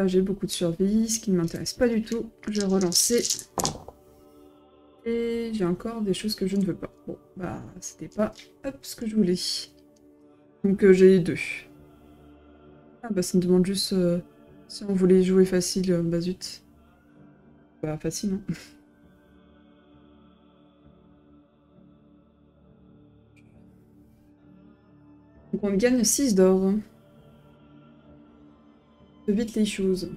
J'ai beaucoup de survie, ce qui ne m'intéresse pas du tout. Je vais relancer. Et j'ai encore des choses que je ne veux pas. Bon, bah, c'était pas ce que je voulais. Donc j'ai 2. Ah bah ça me demande juste si on voulait jouer facile, bah zut. Bah facile, hein. Donc on gagne 6 d'or. Vite les choses.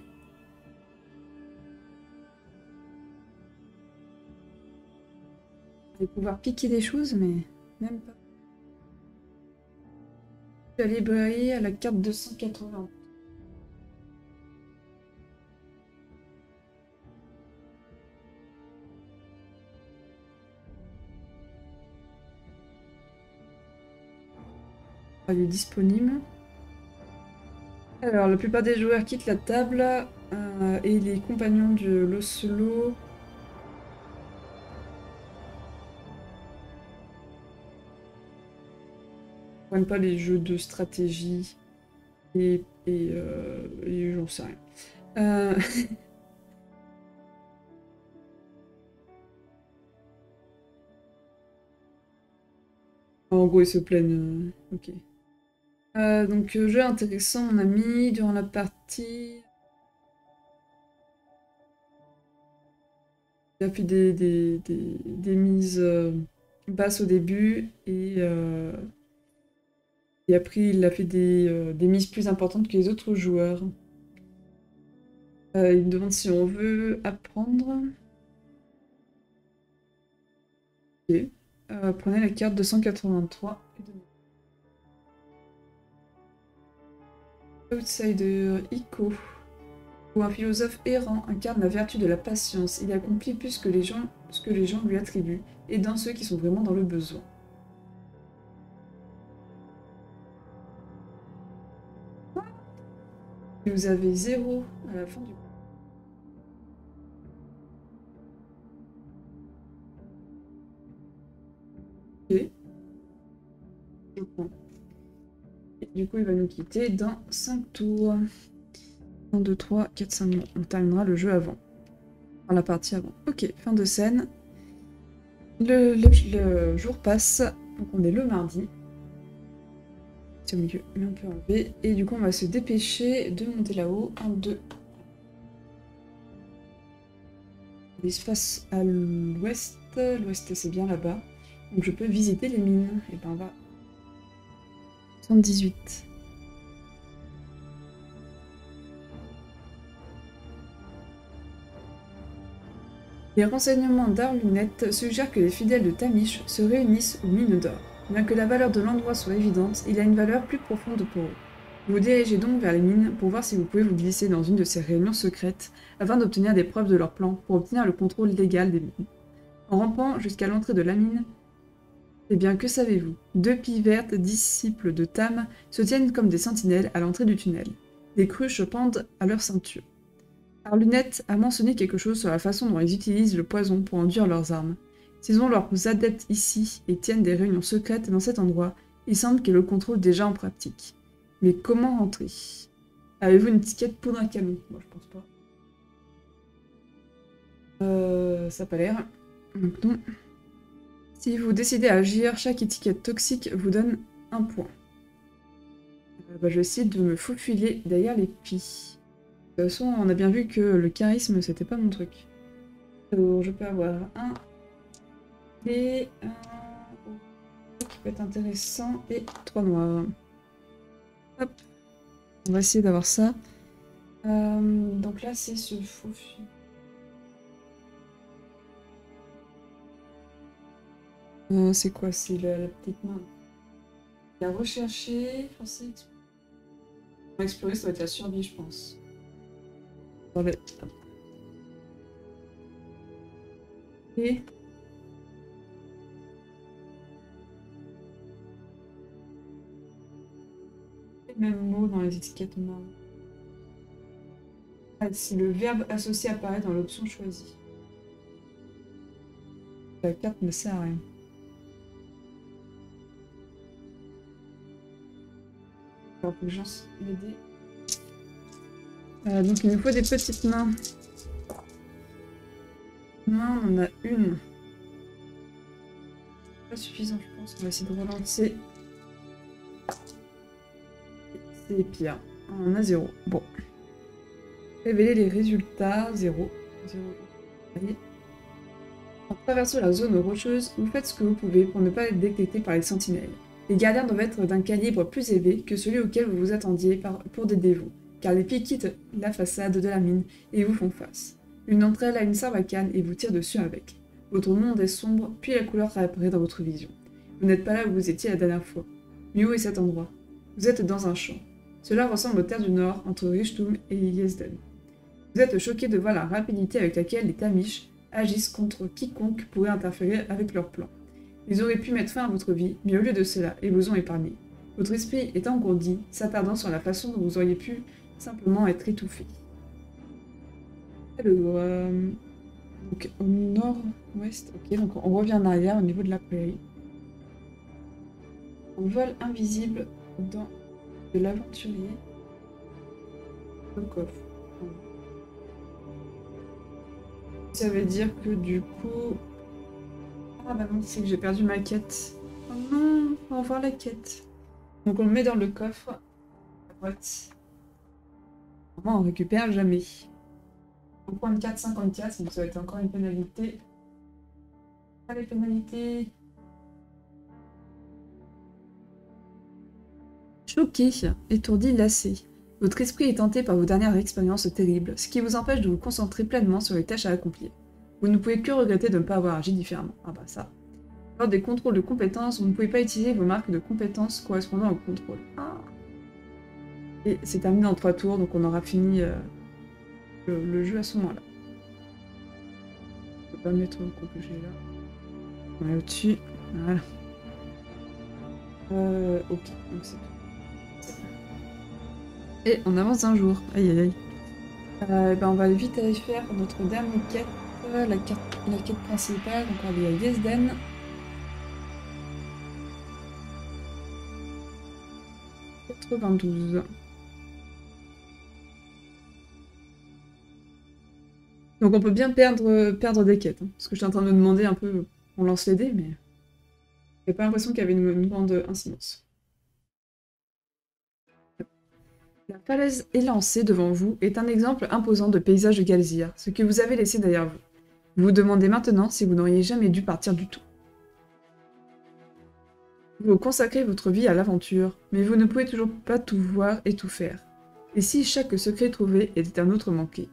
On va pouvoir piquer des choses, mais même pas. La librairie à la carte 280. Elle est disponible. Alors, la plupart des joueurs quittent la table et les compagnons de l'Oslo ne prennent pas les jeux de stratégie et j'en sais rien. En gros, ils se plaignent. Ok. Donc, jeu intéressant, mon ami, durant la partie. Il a fait des mises basses au début et après il a fait des mises plus importantes que les autres joueurs. Il me demande si on veut apprendre. Ok. Prenez la carte 283 et donnez. Outsider Ico, où un philosophe errant incarne la vertu de la patience. Il accomplit plus que ce que les gens lui attribuent, aidant ceux qui sont vraiment dans le besoin. Et vous avez 0 à la fin du... Ok. Je prends. Et du coup, il va nous quitter dans 5 tours. 1, 2, 3, 4, 5. On terminera le jeu avant. Enfin, la partie avant. Ok, fin de scène. Le jour passe. Donc on est le mardi. C'est au milieu, mais on peut enlever. Et du coup, on va se dépêcher de monter là-haut. 1, 2. L'espace à l'ouest. L'ouest, c'est bien là-bas. Donc je peux visiter les mines. Et ben on va... 78. Les renseignements d'Arlunette suggèrent que les fidèles de Tamish se réunissent aux mines d'or. Bien que la valeur de l'endroit soit évidente, il a une valeur plus profonde pour eux. Vous vous dirigez donc vers les mines pour voir si vous pouvez vous glisser dans une de ces réunions secrètes afin d'obtenir des preuves de leur plan pour obtenir le contrôle légal des mines. En rampant jusqu'à l'entrée de la mine, eh bien que savez-vous? 2 pilles vertes, disciples de Tam, se tiennent comme des sentinelles à l'entrée du tunnel. Des cruches pendent à leur ceinture. Arlunette a mentionné quelque chose sur la façon dont ils utilisent le poison pour enduire leurs armes. S'ils ont leurs adeptes ici et tiennent des réunions secrètes dans cet endroit, il semble qu'ils le contrôlent déjà en pratique. Mais comment rentrer? Avez-vous une étiquette poudre à canon? Moi, je pense pas. Ça n'a pas l'air. Donc non. Si vous décidez à agir, chaque étiquette toxique vous donne un point. Je vais essayer de me faufiler derrière les pies. De toute façon, on a bien vu que le charisme, c'était pas mon truc. Alors, je peux avoir un et un qui peut être intéressant et 3 noirs. Hop. On va essayer d'avoir ça. Donc là, c'est ce faufil. C'est quoi? C'est la petite main. Il a recherché, forcé, explorer, ça va être la survie, je pense. Et les mêmes mots dans les étiquettes marron. Ah, si le verbe associé apparaît dans l'option choisie. La carte ne sert à rien. Alors, faut que j'en m'aider. Donc il nous faut des petites mains. Main, on en a une. Pas suffisant, je pense. On va essayer de relancer. C'est pire. On en a 0. Bon. Révéler les résultats. 0. 0. Allez. En traversant la zone rocheuse, vous faites ce que vous pouvez pour ne pas être détecté par les sentinelles. Les gardiens doivent être d'un calibre plus élevé que celui auquel vous vous attendiez pour des dévots, car les pieds quittent la façade de la mine et vous font face. Une d'entre elles a une sarbacane et vous tire dessus avec. Votre monde est sombre, puis la couleur réapparaît dans votre vision. Vous n'êtes pas là où vous étiez la dernière fois. Mais où est cet endroit? Vous êtes dans un champ. Cela ressemble aux terres du Nord, entre Richtum et Yezden. Vous êtes choqué de voir la rapidité avec laquelle les Tamish agissent contre quiconque pourrait interférer avec leurs plans. Ils auraient pu mettre fin à votre vie, mais au lieu de cela, ils vous ont épargné. Votre esprit est engourdi, s'attardant sur la façon dont vous auriez pu simplement être étouffé. Alors, donc au nord-ouest, ok, donc on revient en arrière au niveau de la prairie. On vole invisible dans de l'aventurier. Le coffre. Ça veut dire que du coup... Ah bah non, c'est que j'ai perdu ma quête. Oh non, on va voir la quête. Donc on le met dans le coffre. La boîte. Normalement, on récupère jamais. On prend une 4,54, donc ça va être encore une pénalité. Pas les pénalités. Choqué, étourdi, lassé. Votre esprit est tenté par vos dernières expériences terribles, ce qui vous empêche de vous concentrer pleinement sur les tâches à accomplir. Vous ne pouvez que regretter de ne pas avoir agi différemment. Ah bah ça. Lors des contrôles de compétences, vous ne pouvez pas utiliser vos marques de compétences correspondant au contrôle. Ah. Et c'est terminé en 3 tours, donc on aura fini le jeu à ce moment-là. Je peux pas mettre le coup que j'ai là. On est au-dessus. Voilà. Ok, donc c'est tout. Et on avance un jour. Aïe aïe aïe. Ben on va vite aller faire notre dernière quête, la quête principale. Donc on va aller à Yezden. « 92. Donc on peut bien perdre des quêtes. Hein, parce que j'étais en train de me demander un peu, on lance les dés, mais j'ai pas l'impression qu'il y avait une grande incidence. La falaise élancée devant vous est un exemple imposant de paysage de Galzir, ce que vous avez laissé derrière vous. Vous vous demandez maintenant si vous n'auriez jamais dû partir du tout. Vous consacrez votre vie à l'aventure, mais vous ne pouvez toujours pas tout voir et tout faire. Et si chaque secret trouvé était un autre manqué?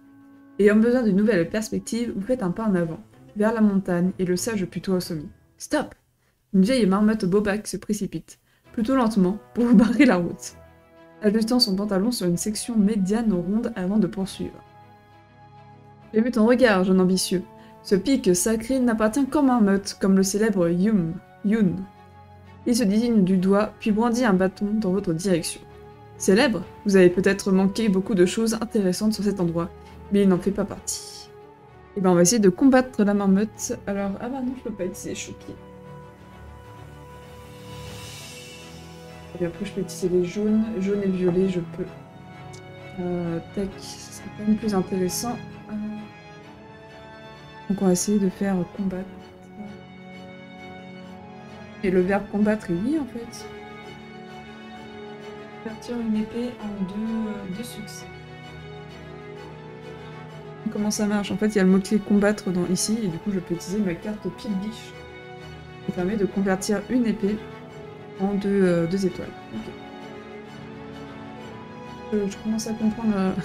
Ayant besoin d'une nouvelle perspective, vous faites un pas en avant, vers la montagne et le sage plutôt au sommet. Stop! Une vieille marmotte Bobac se précipite, plutôt lentement, pour vous barrer la route, ajustant son pantalon sur une section médiane ronde avant de poursuivre. J'ai vu ton regard, jeune ambitieux. Ce pic sacré n'appartient qu'aux marmottes, comme le célèbre Yun. Il se désigne du doigt, puis brandit un bâton dans votre direction. Célèbre? Vous avez peut-être manqué beaucoup de choses intéressantes sur cet endroit, mais il n'en fait pas partie. Et ben on va essayer de combattre la marmotte. Alors, ah bah non, je peux pas utiliser choqué. Et puis après, je peux utiliser les jaunes. Jaune et violet, je peux. Tac, ce serait quand même plus intéressant. Donc on va essayer de faire combattre. Et le verbe combattre est lié en fait. Convertir une épée en deux succès. Comment ça marche? En fait, il y a le mot-clé combattre ici, et du coup, je peux utiliser ma carte pied de biche. Ça permet de convertir une épée en deux étoiles. Okay. Je commence à comprendre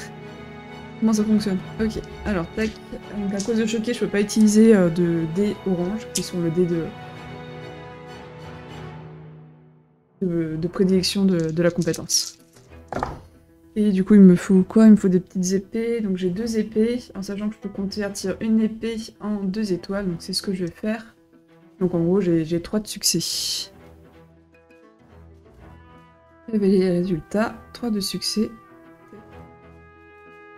comment ça fonctionne. Ok, alors tac. Donc, à cause de choquer, je peux pas utiliser de dés orange, qui sont le dé de prédilection de la compétence. Et du coup, il me faut quoi? Il me faut des petites épées. Donc j'ai 2 épées, en sachant que je peux convertir une épée en 2 étoiles. Donc c'est ce que je vais faire. Donc en gros, j'ai 3 de succès. Révéler les résultats. 3 de succès.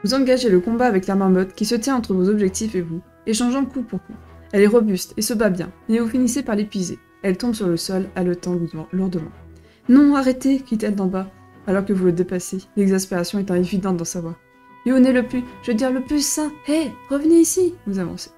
Vous engagez le combat avec la marmotte qui se tient entre vos objectifs et vous, échangeant coup pour coup. Elle est robuste et se bat bien, mais vous finissez par l'épuiser. Elle tombe sur le sol, haletant lourdement. « Non, arrêtez !» crie-t-elle d'en bas, alors que vous le dépassez, l'exaspération étant évidente dans sa voix. « Youn est le plus, je veux dire le plus sain. Hé, revenez ici !» Vous avancez.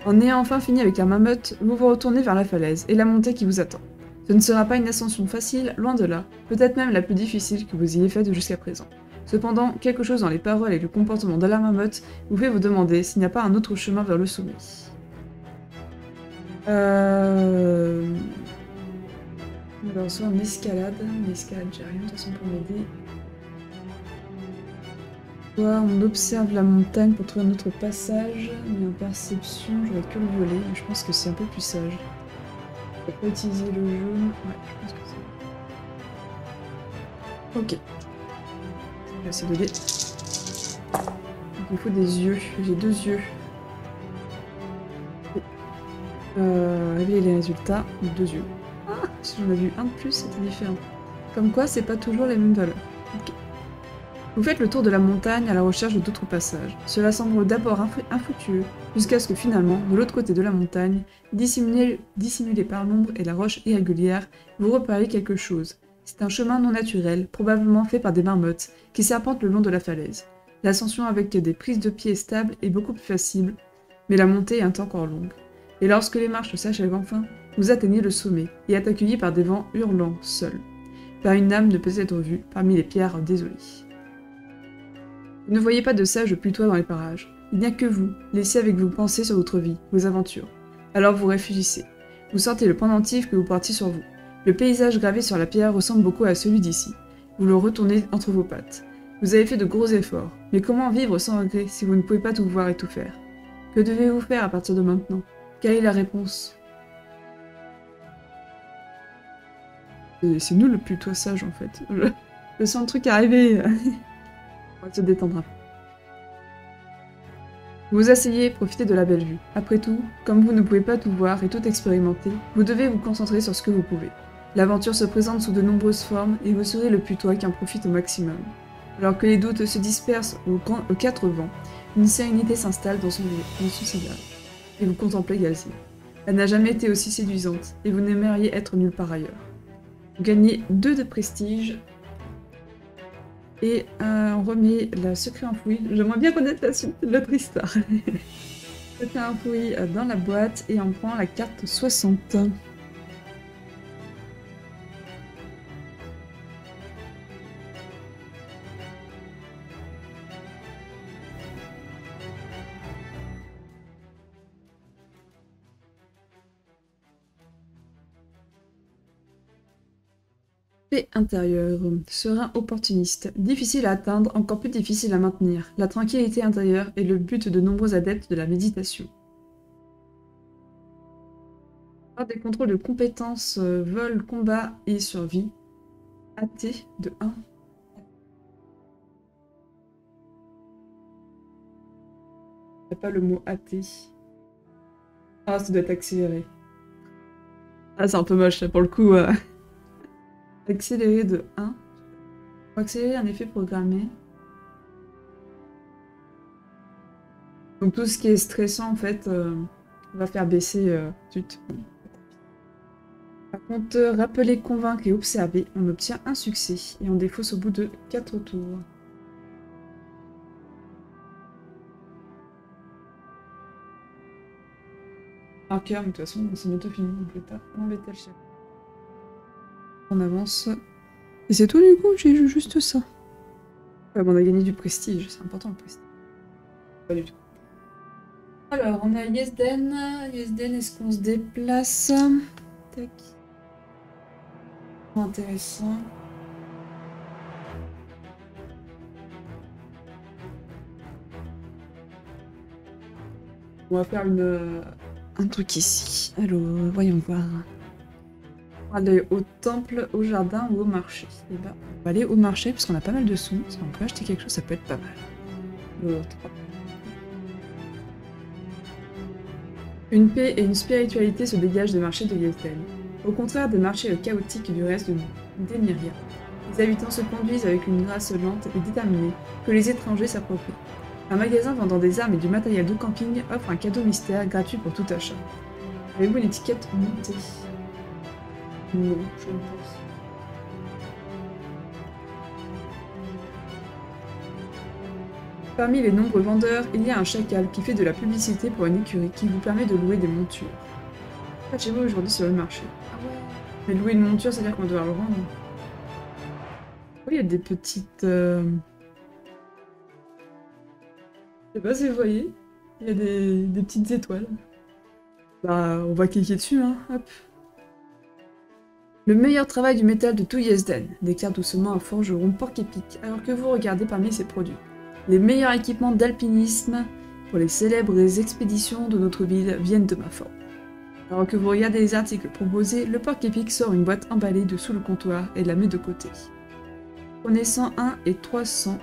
En ayant enfin fini avec la marmotte, vous vous retournez vers la falaise et la montée qui vous attend. Ce ne sera pas une ascension facile, loin de là, peut-être même la plus difficile que vous ayez faite jusqu'à présent. Cependant, quelque chose dans les paroles et le comportement de la marmotte vous fait vous demander s'il n'y a pas un autre chemin vers le sommet. Alors, soit en escalade, j'ai rien de toute façon pour m'aider. Soit on observe la montagne pour trouver un autre passage, mais en perception, j'aurais que le violet, mais je pense que c'est un peu plus sage. Je peux pas utiliser le jaune, ouais, je pense que c'est... Ok. Je vais essayer de dés. Donc, il faut des yeux, j'ai 2 yeux. Révéler les résultats, 2 yeux. Ah, si j'en avais eu un de plus, c'était différent. Comme quoi, c'est pas toujours les mêmes valeurs. Ok. Vous faites le tour de la montagne à la recherche d'autres passages. Cela semble d'abord infructueux, jusqu'à ce que finalement, de l'autre côté de la montagne, dissimulé par l'ombre et la roche irrégulière, vous repériez quelque chose. C'est un chemin non naturel, probablement fait par des marmottes, qui serpentent le long de la falaise. L'ascension avec des prises de pied stables est beaucoup plus facile, mais la montée est encore longue. Et lorsque les marches s'achèvent enfin, vous atteignez le sommet, et êtes accueilli par des vents hurlants, seuls. Par une âme ne peut être vue parmi les pierres désolées. Vous ne voyez pas de sages putois dans les parages. Il n'y a que vous, laissés avec vos pensées sur votre vie, vos aventures. Alors vous réfléchissez. Vous sortez le pendentif que vous portiez sur vous. Le paysage gravé sur la pierre ressemble beaucoup à celui d'ici. Vous le retournez entre vos pattes. Vous avez fait de gros efforts, mais comment vivre sans regret si vous ne pouvez pas tout voir et tout faire? Que devez-vous faire à partir de maintenant? Quelle est la réponse? C'est nous le putois sage en fait. Je sens le truc arriver. On va se détendre un peu. Vous vous asseyez et profitez de la belle vue. Après tout, comme vous ne pouvez pas tout voir et tout expérimenter, vous devez vous concentrer sur ce que vous pouvez. L'aventure se présente sous de nombreuses formes et vous serez le putois qui en profite au maximum. Alors que les doutes se dispersent aux quatre vents, une sérénité s'installe dans son sillage. Et vous contemplez Galzir. Elle n'a jamais été aussi séduisante, et vous n'aimeriez être nulle part ailleurs. Vous gagnez 2 de prestige, et on remet le secret enfoui. J'aimerais bien connaître la suite, l'autre histoire. Secret enfoui dans la boîte, et on prend la carte 60. Paix intérieure, serein opportuniste, difficile à atteindre, encore plus difficile à maintenir. La tranquillité intérieure est le but de nombreux adeptes de la méditation. Par des contrôles de compétences, vol, combat et survie. AT de 1. Il n'y a pas le mot AT. Ah, ça doit être accéléré. Ah, c'est un peu moche, pour le coup. Accéléré de 1. Pour accélérer un effet programmé. Donc tout ce qui est stressant, en fait, va faire baisser tout. Par contre, rappeler, convaincre et observer, on obtient un succès. Et on défausse au bout de 4 tours. Un cœur, mais de toute façon, c'est bientôt fini, donc je vais pas m'embêter le chien. On avance. Et c'est tout du coup, j'ai juste ça. Ouais, bon, on a gagné du prestige, c'est important le prestige. Pas du tout. Alors, on a Yesden. Yesden, est-ce qu'on se déplace? Tac. Intéressant. On va faire un truc ici. Alors, voyons voir. On va aller au temple, au jardin ou au marché. Et ben, on va aller au marché parce qu'on a pas mal de sous. Si on peut acheter quelque chose, ça peut être pas mal. Une paix et une spiritualité se dégagent des marchés de Yesden. Au contraire des marchés chaotiques du reste d'Emiria. Les habitants se conduisent avec une grâce lente et déterminée que les étrangers s'approprient. Un magasin vendant des armes et du matériel de camping offre un cadeau mystère gratuit pour tout achat. Avez-vous une étiquette montée? Non, je ne pense. Parmi les nombreux vendeurs, il y a un chacal qui fait de la publicité pour une écurie qui vous permet de louer des montures. Pas chez vous aujourd'hui sur le marché. Ah ouais. Mais louer une monture, ça veut dire qu'on doit le rendre. Oui, il y a des petites... Je sais pas si vous voyez. Il y a des petites étoiles. Bah, on va cliquer dessus, hein. Hop. Le meilleur travail du métal de tout Yesden, déclare doucement un forgeron porc-épic alors que vous regardez parmi ses produits. Les meilleurs équipements d'alpinisme pour les célèbres expéditions de notre ville viennent de ma forme. Alors que vous regardez les articles proposés, le porc-épic sort une boîte emballée dessous le comptoir et la met de côté. Prenez 101 et 300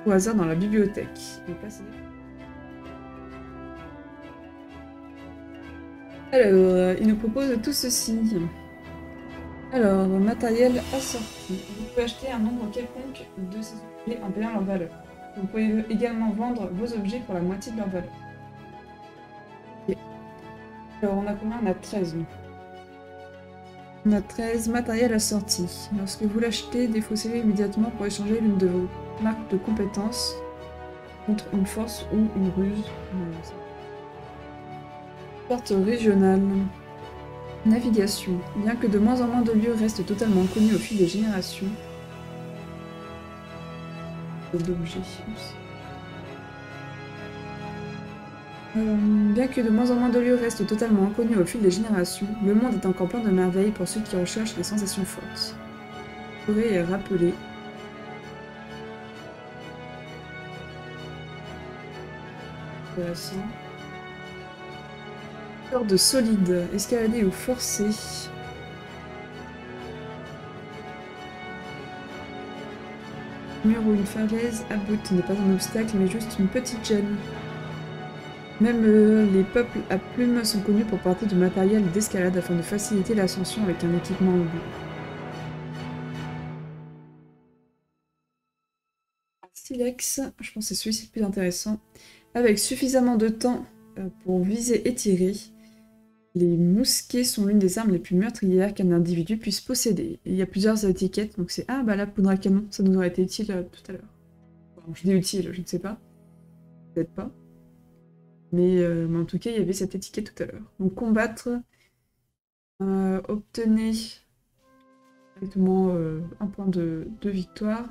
au hasard dans la bibliothèque. Alors, il nous propose tout ceci. Alors, matériel assorti. Vous pouvez acheter un nombre quelconque de ces objets en payant leur valeur. Vous pouvez également vendre vos objets pour la moitié de leur valeur. Okay. Alors, on a combien? On a 13. On a 13 matériel assorti. Lorsque vous l'achetez, défaussez-le immédiatement pour échanger l'une de vos marques de compétences contre une force ou une ruse. Carte régionale. Navigation. Bien que de moins en moins de lieux restent totalement connus au fil des générations, d'objets. Bien que de moins en moins de lieux restent totalement inconnus au fil des générations, le monde est encore plein de merveilles pour ceux qui recherchent des sensations fortes. Forêt est rappelée. Intéressant. Corde solide, escalader ou forcer. Mur ou une falaise abrupte n'est pas un obstacle, mais juste une petite gêne. Même les peuples à plumes sont connus pour porter du matériel d'escalade afin de faciliter l'ascension avec un équipement au bout. Silex, je pense que c'est celui-ci le plus intéressant. Avec suffisamment de temps pour viser et tirer, les mousquets sont l'une des armes les plus meurtrières qu'un individu puisse posséder. Et il y a plusieurs étiquettes, donc c'est ah bah la poudre à canon, ça nous aurait été utile tout à l'heure. Bon, je dis utile, je ne sais pas. Peut-être pas. Mais en tout cas, il y avait cette étiquette tout à l'heure. Donc combattre, obtenez directement un point de victoire.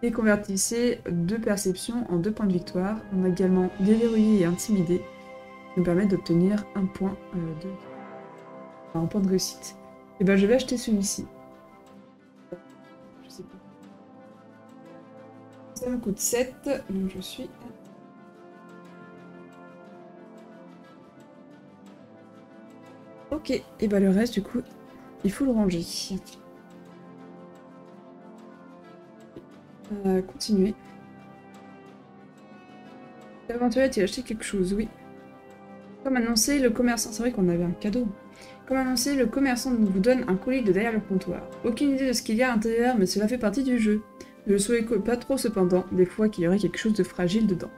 Et convertissez 2 perceptions en 2 points de victoire. On a également déverrouillé et intimidé, qui nous permet d'obtenir un point un point de réussite. Et ben je vais acheter celui-ci. Je sais pas. Ça me coûte 7, donc je suis... Ok, et bah le reste du coup, il faut le ranger. Continuer. L'aventurier a-t-il acheté quelque chose? Oui. Comme annoncé, le commerçant... C'est vrai qu'on avait un cadeau. Comme annoncé, le commerçant vous donne un colis de derrière le comptoir. Aucune idée de ce qu'il y a à l'intérieur, mais cela fait partie du jeu. Ne le souhaitez pas trop cependant, des fois qu'il y aurait quelque chose de fragile dedans.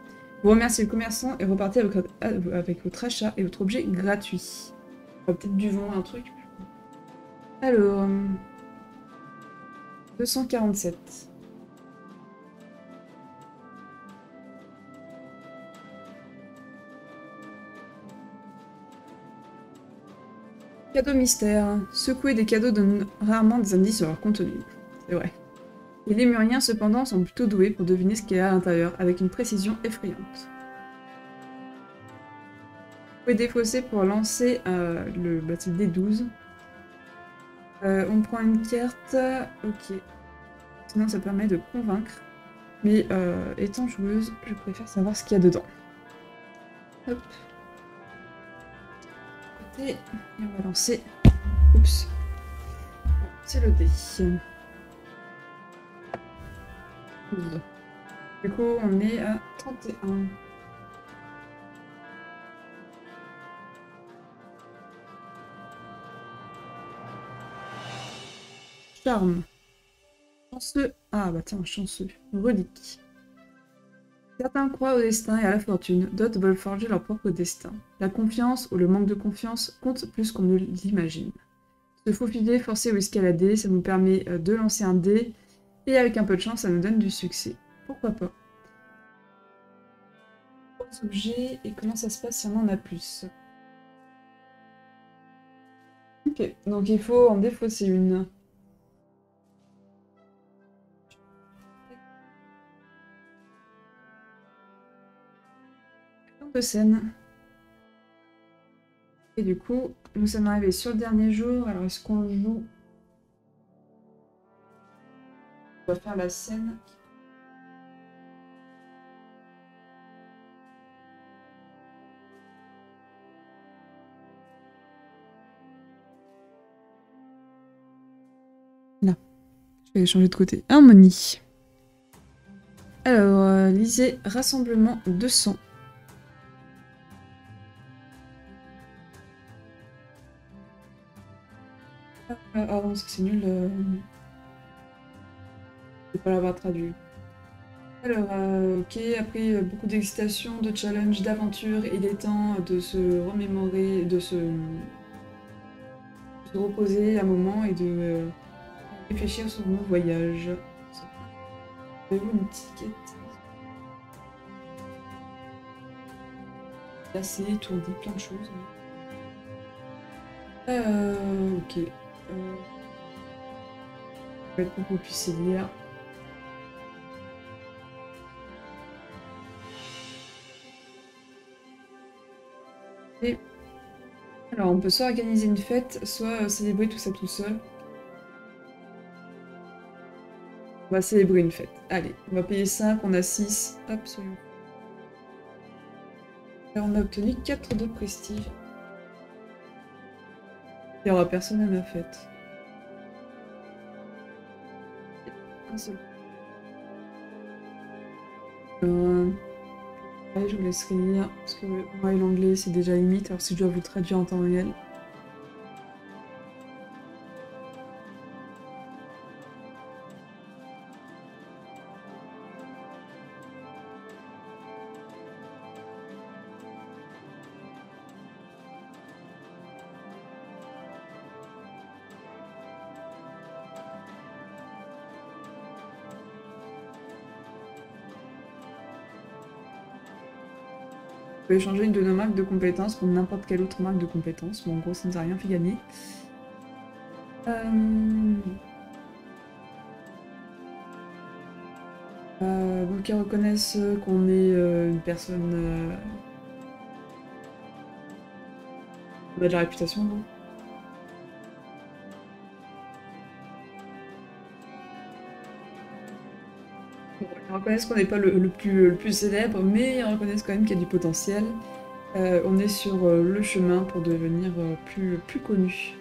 Vous remerciez le commerçant et repartez avec votre achat et votre objet gratuit. Peut-être du vent, un truc. Alors... 247. Cadeau mystère. Secouer des cadeaux donne rarement des indices sur leur contenu. C'est vrai. Les lémuriens, cependant, sont plutôt doués pour deviner ce qu'il y a à l'intérieur, avec une précision effrayante. Vous pouvez défausser pour lancer le D12. On prend une carte. Ok. Sinon, ça permet de convaincre. Mais étant joueuse, je préfère savoir ce qu'il y a dedans. Hop. Et on va lancer. Oups. C'est le dé. 12. Du coup, on est à 31. Charme. Chanceux. Ah bah tiens, chanceux. Relique. Certains croient au destin et à la fortune, d'autres veulent forger leur propre destin. La confiance ou le manque de confiance compte plus qu'on ne l'imagine. Se faufiler, forcer ou escalader, ça nous permet de lancer un dé, et avec un peu de chance, ça nous donne du succès. Pourquoi pas? 3 objets, et comment ça se passe si on en a plus? Ok, donc il faut en défausser une. De scène. Et du coup, nous sommes arrivés sur le dernier jour. Alors, est-ce qu'on joue? On va faire la scène. Là. Je vais changer de côté. Harmonie. Alors, lisez Rassemblement 200. Ah non, ça c'est nul. Je vais pas l'avoir traduit. Alors, ok, après beaucoup d'excitation, de challenge, d'aventure, il est temps de se remémorer, de se reposer un moment et de réfléchir sur nos voyages. Avez-vous une étiquette? Assez étourdi, plein de choses. Ok. Pour que vous puissiez lire. Et alors, on peut soit organiser une fête, soit célébrer tout ça tout seul. On va célébrer une fête. Allez, on va payer 5, on a 6. Hop, soyons. Et on a obtenu 4 de prestige. Il n'y aura personne à ma fête. Un seul. Ouais, je vous laisserai lire, parce que moi et l'anglais c'est déjà limite, alors si je dois vous traduire en temps réel. Vous pouvez changer une de nos marques de compétences pour n'importe quelle autre marque de compétences. Bon, en gros, ça nous a rien fait gagner. Vous qui reconnaissent qu'on est une personne... On a de la réputation, non? Ils reconnaissent qu'on n'est pas le plus célèbre, mais ils reconnaissent quand même qu'il y a du potentiel. On est sur le chemin pour devenir plus connu.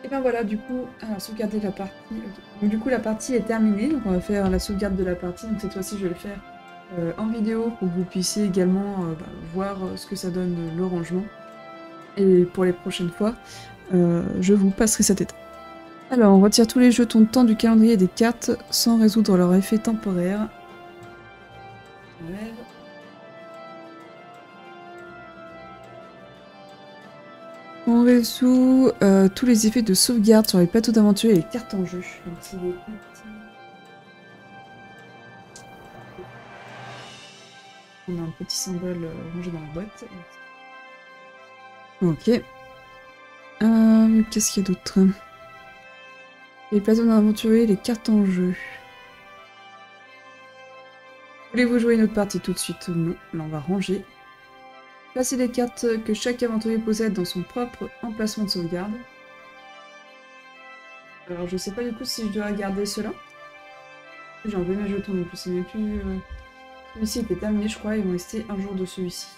Et ben voilà, du coup, alors sauvegarder la partie. Okay. Donc, du coup, la partie est terminée, donc on va faire la sauvegarde de la partie. Donc cette fois-ci, je vais le faire en vidéo pour que vous puissiez également voir ce que ça donne le rangement. Et pour les prochaines fois, je vous passerai cette étape. Alors, on retire tous les jetons de temps du calendrier des cartes sans résoudre leur effet temporaire. Enlève. On résout tous les effets de sauvegarde sur les plateaux d'aventure et les cartes en jeu. Donc, c'est des cartes... On a un petit symbole rangé dans la boîte. Ok. Qu'est-ce qu'il y a d'autre? Les plateaux d'aventurier, les cartes en jeu. Voulez-vous jouer une autre partie tout de suite? Non. Là, on va ranger. Placez les cartes que chaque aventurier possède dans son propre emplacement de sauvegarde. Alors, je sais pas du coup si je dois garder cela. J'ai enlevé mes jetons, donc je sais même plus... Celui-ci était terminé, je crois. Il vont rester un jour de celui-ci.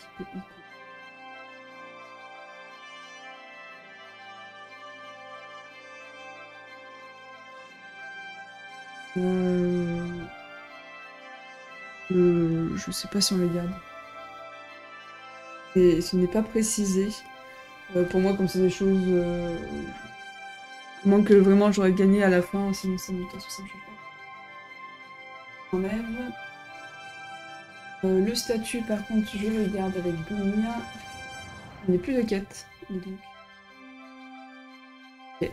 Je sais pas si on les garde. Et ce n'est pas précisé. Pour moi, comme c'est des choses... à moins que vraiment j'aurais gagné à la fin, sinon ça me passe ça, je sais pas. Enlève. Le statut, par contre, je le garde avec Bumia. On n'est plus de quête, dis donc. Ok.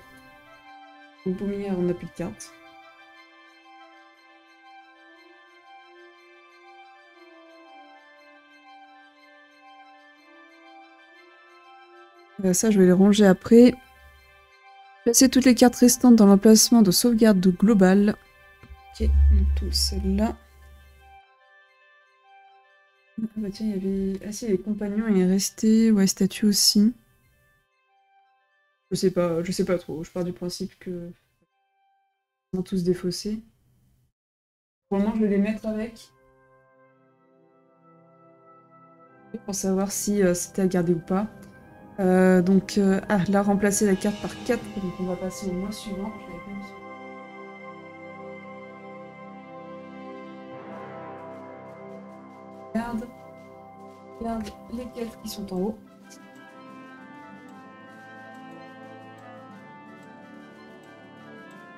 Donc Bumia, on n'a plus de cartes. Ça, je vais les ranger après. Placez toutes les cartes restantes dans l'emplacement de sauvegarde global. Ok, tout celle-là. Ah bah tiens, il y avait... Ah si, les compagnons, il est resté... Ouais, statut aussi. Je sais pas trop. Je pars du principe que... Ils sont tous défaussés. Pour le moment, je vais les mettre avec. Pour savoir si c'était à garder ou pas. Là, remplacer la carte par 4, donc on va passer au mois suivant. Je vais quand même... Garde les 4 qui sont en haut.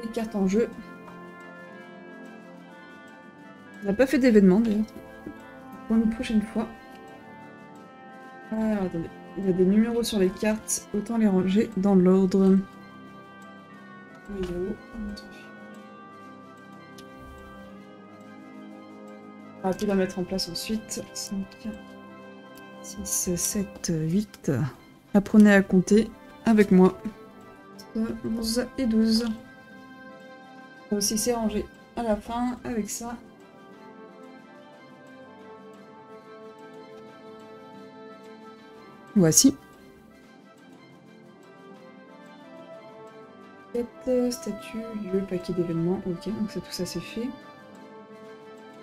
Les cartes en jeu. On n'a pas fait d'événement d'ailleurs. Pour une prochaine fois. Alors attendez. Il y a des numéros sur les cartes. Autant les ranger dans l'ordre. On va tout la mettre en place ensuite. 5, 6, 7, 8. Apprenez à compter avec moi. 11 et 12. Ça aussi c'est rangé à la fin avec ça. Voici. Quête, statut, lieu, paquet d'événements. Ok, donc tout ça c'est fait.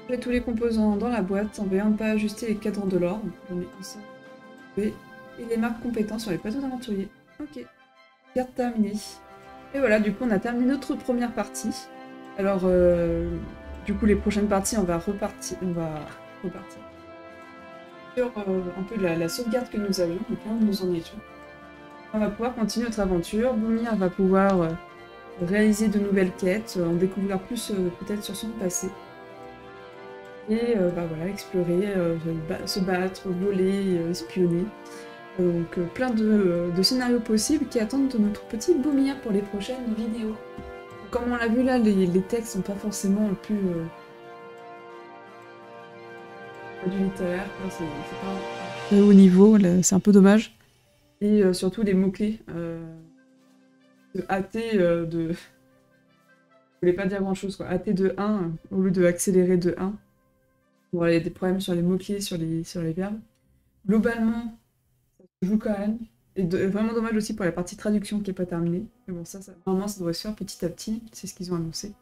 J'ai tous les composants dans la boîte. En V1, pas ajuster les cadrans de l'ordre. J'en ai un seul. Et les marques compétences sur les plateaux d'aventurier. Ok. Carte terminée. Et voilà, du coup on a terminé notre première partie. Alors, du coup les prochaines parties on va repartir sur un peu la sauvegarde que nous avions, donc là nous en étions. On va pouvoir continuer notre aventure. Boumir va pouvoir réaliser de nouvelles quêtes, en découvrir plus peut-être sur son passé. Et bah voilà, explorer, se battre, voler, espionner. Donc plein de scénarios possibles qui attendent notre petit Boumir pour les prochaines vidéos. Comme on l'a vu là, les textes sont pas forcément le plus du littéraire, c'est pas très haut niveau, c'est un peu dommage. Et surtout les mots-clés. De hâter de... Je voulais pas dire grand chose quoi. Hâter de 1 au lieu de accélérer de 1. Bon, il y a des problèmes sur les mots-clés, sur les verbes. Globalement, ça se joue quand même. Et vraiment dommage aussi pour la partie traduction qui n'est pas terminée. Mais bon, normalement, ça devrait se faire petit à petit. C'est ce qu'ils ont annoncé.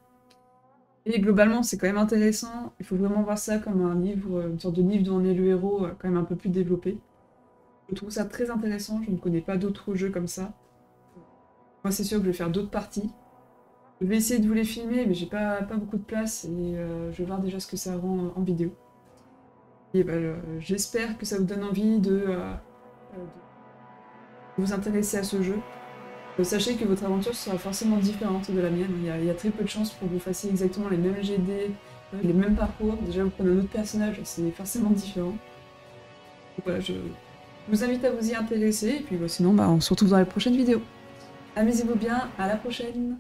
Et globalement, c'est quand même intéressant. Il faut vraiment voir ça comme un livre, une sorte de livre dont on est le héros, quand même un peu plus développé. Je trouve ça très intéressant. Je ne connais pas d'autres jeux comme ça. Moi, c'est sûr que je vais faire d'autres parties. Je vais essayer de vous les filmer, mais j'ai pas beaucoup de place. Et je vais voir déjà ce que ça rend en vidéo. Et bah, j'espère que ça vous donne envie de vous intéresser à ce jeu. Sachez que votre aventure sera forcément différente de la mienne. Il y a très peu de chances pour que vous fassiez exactement les mêmes GD, les mêmes parcours. Déjà, vous prenez un autre personnage, c'est forcément différent. Donc voilà, je vous invite à vous y intéresser. Et puis bah, sinon, bah, on se retrouve dans les prochaines vidéos. Amusez-vous bien, à la prochaine!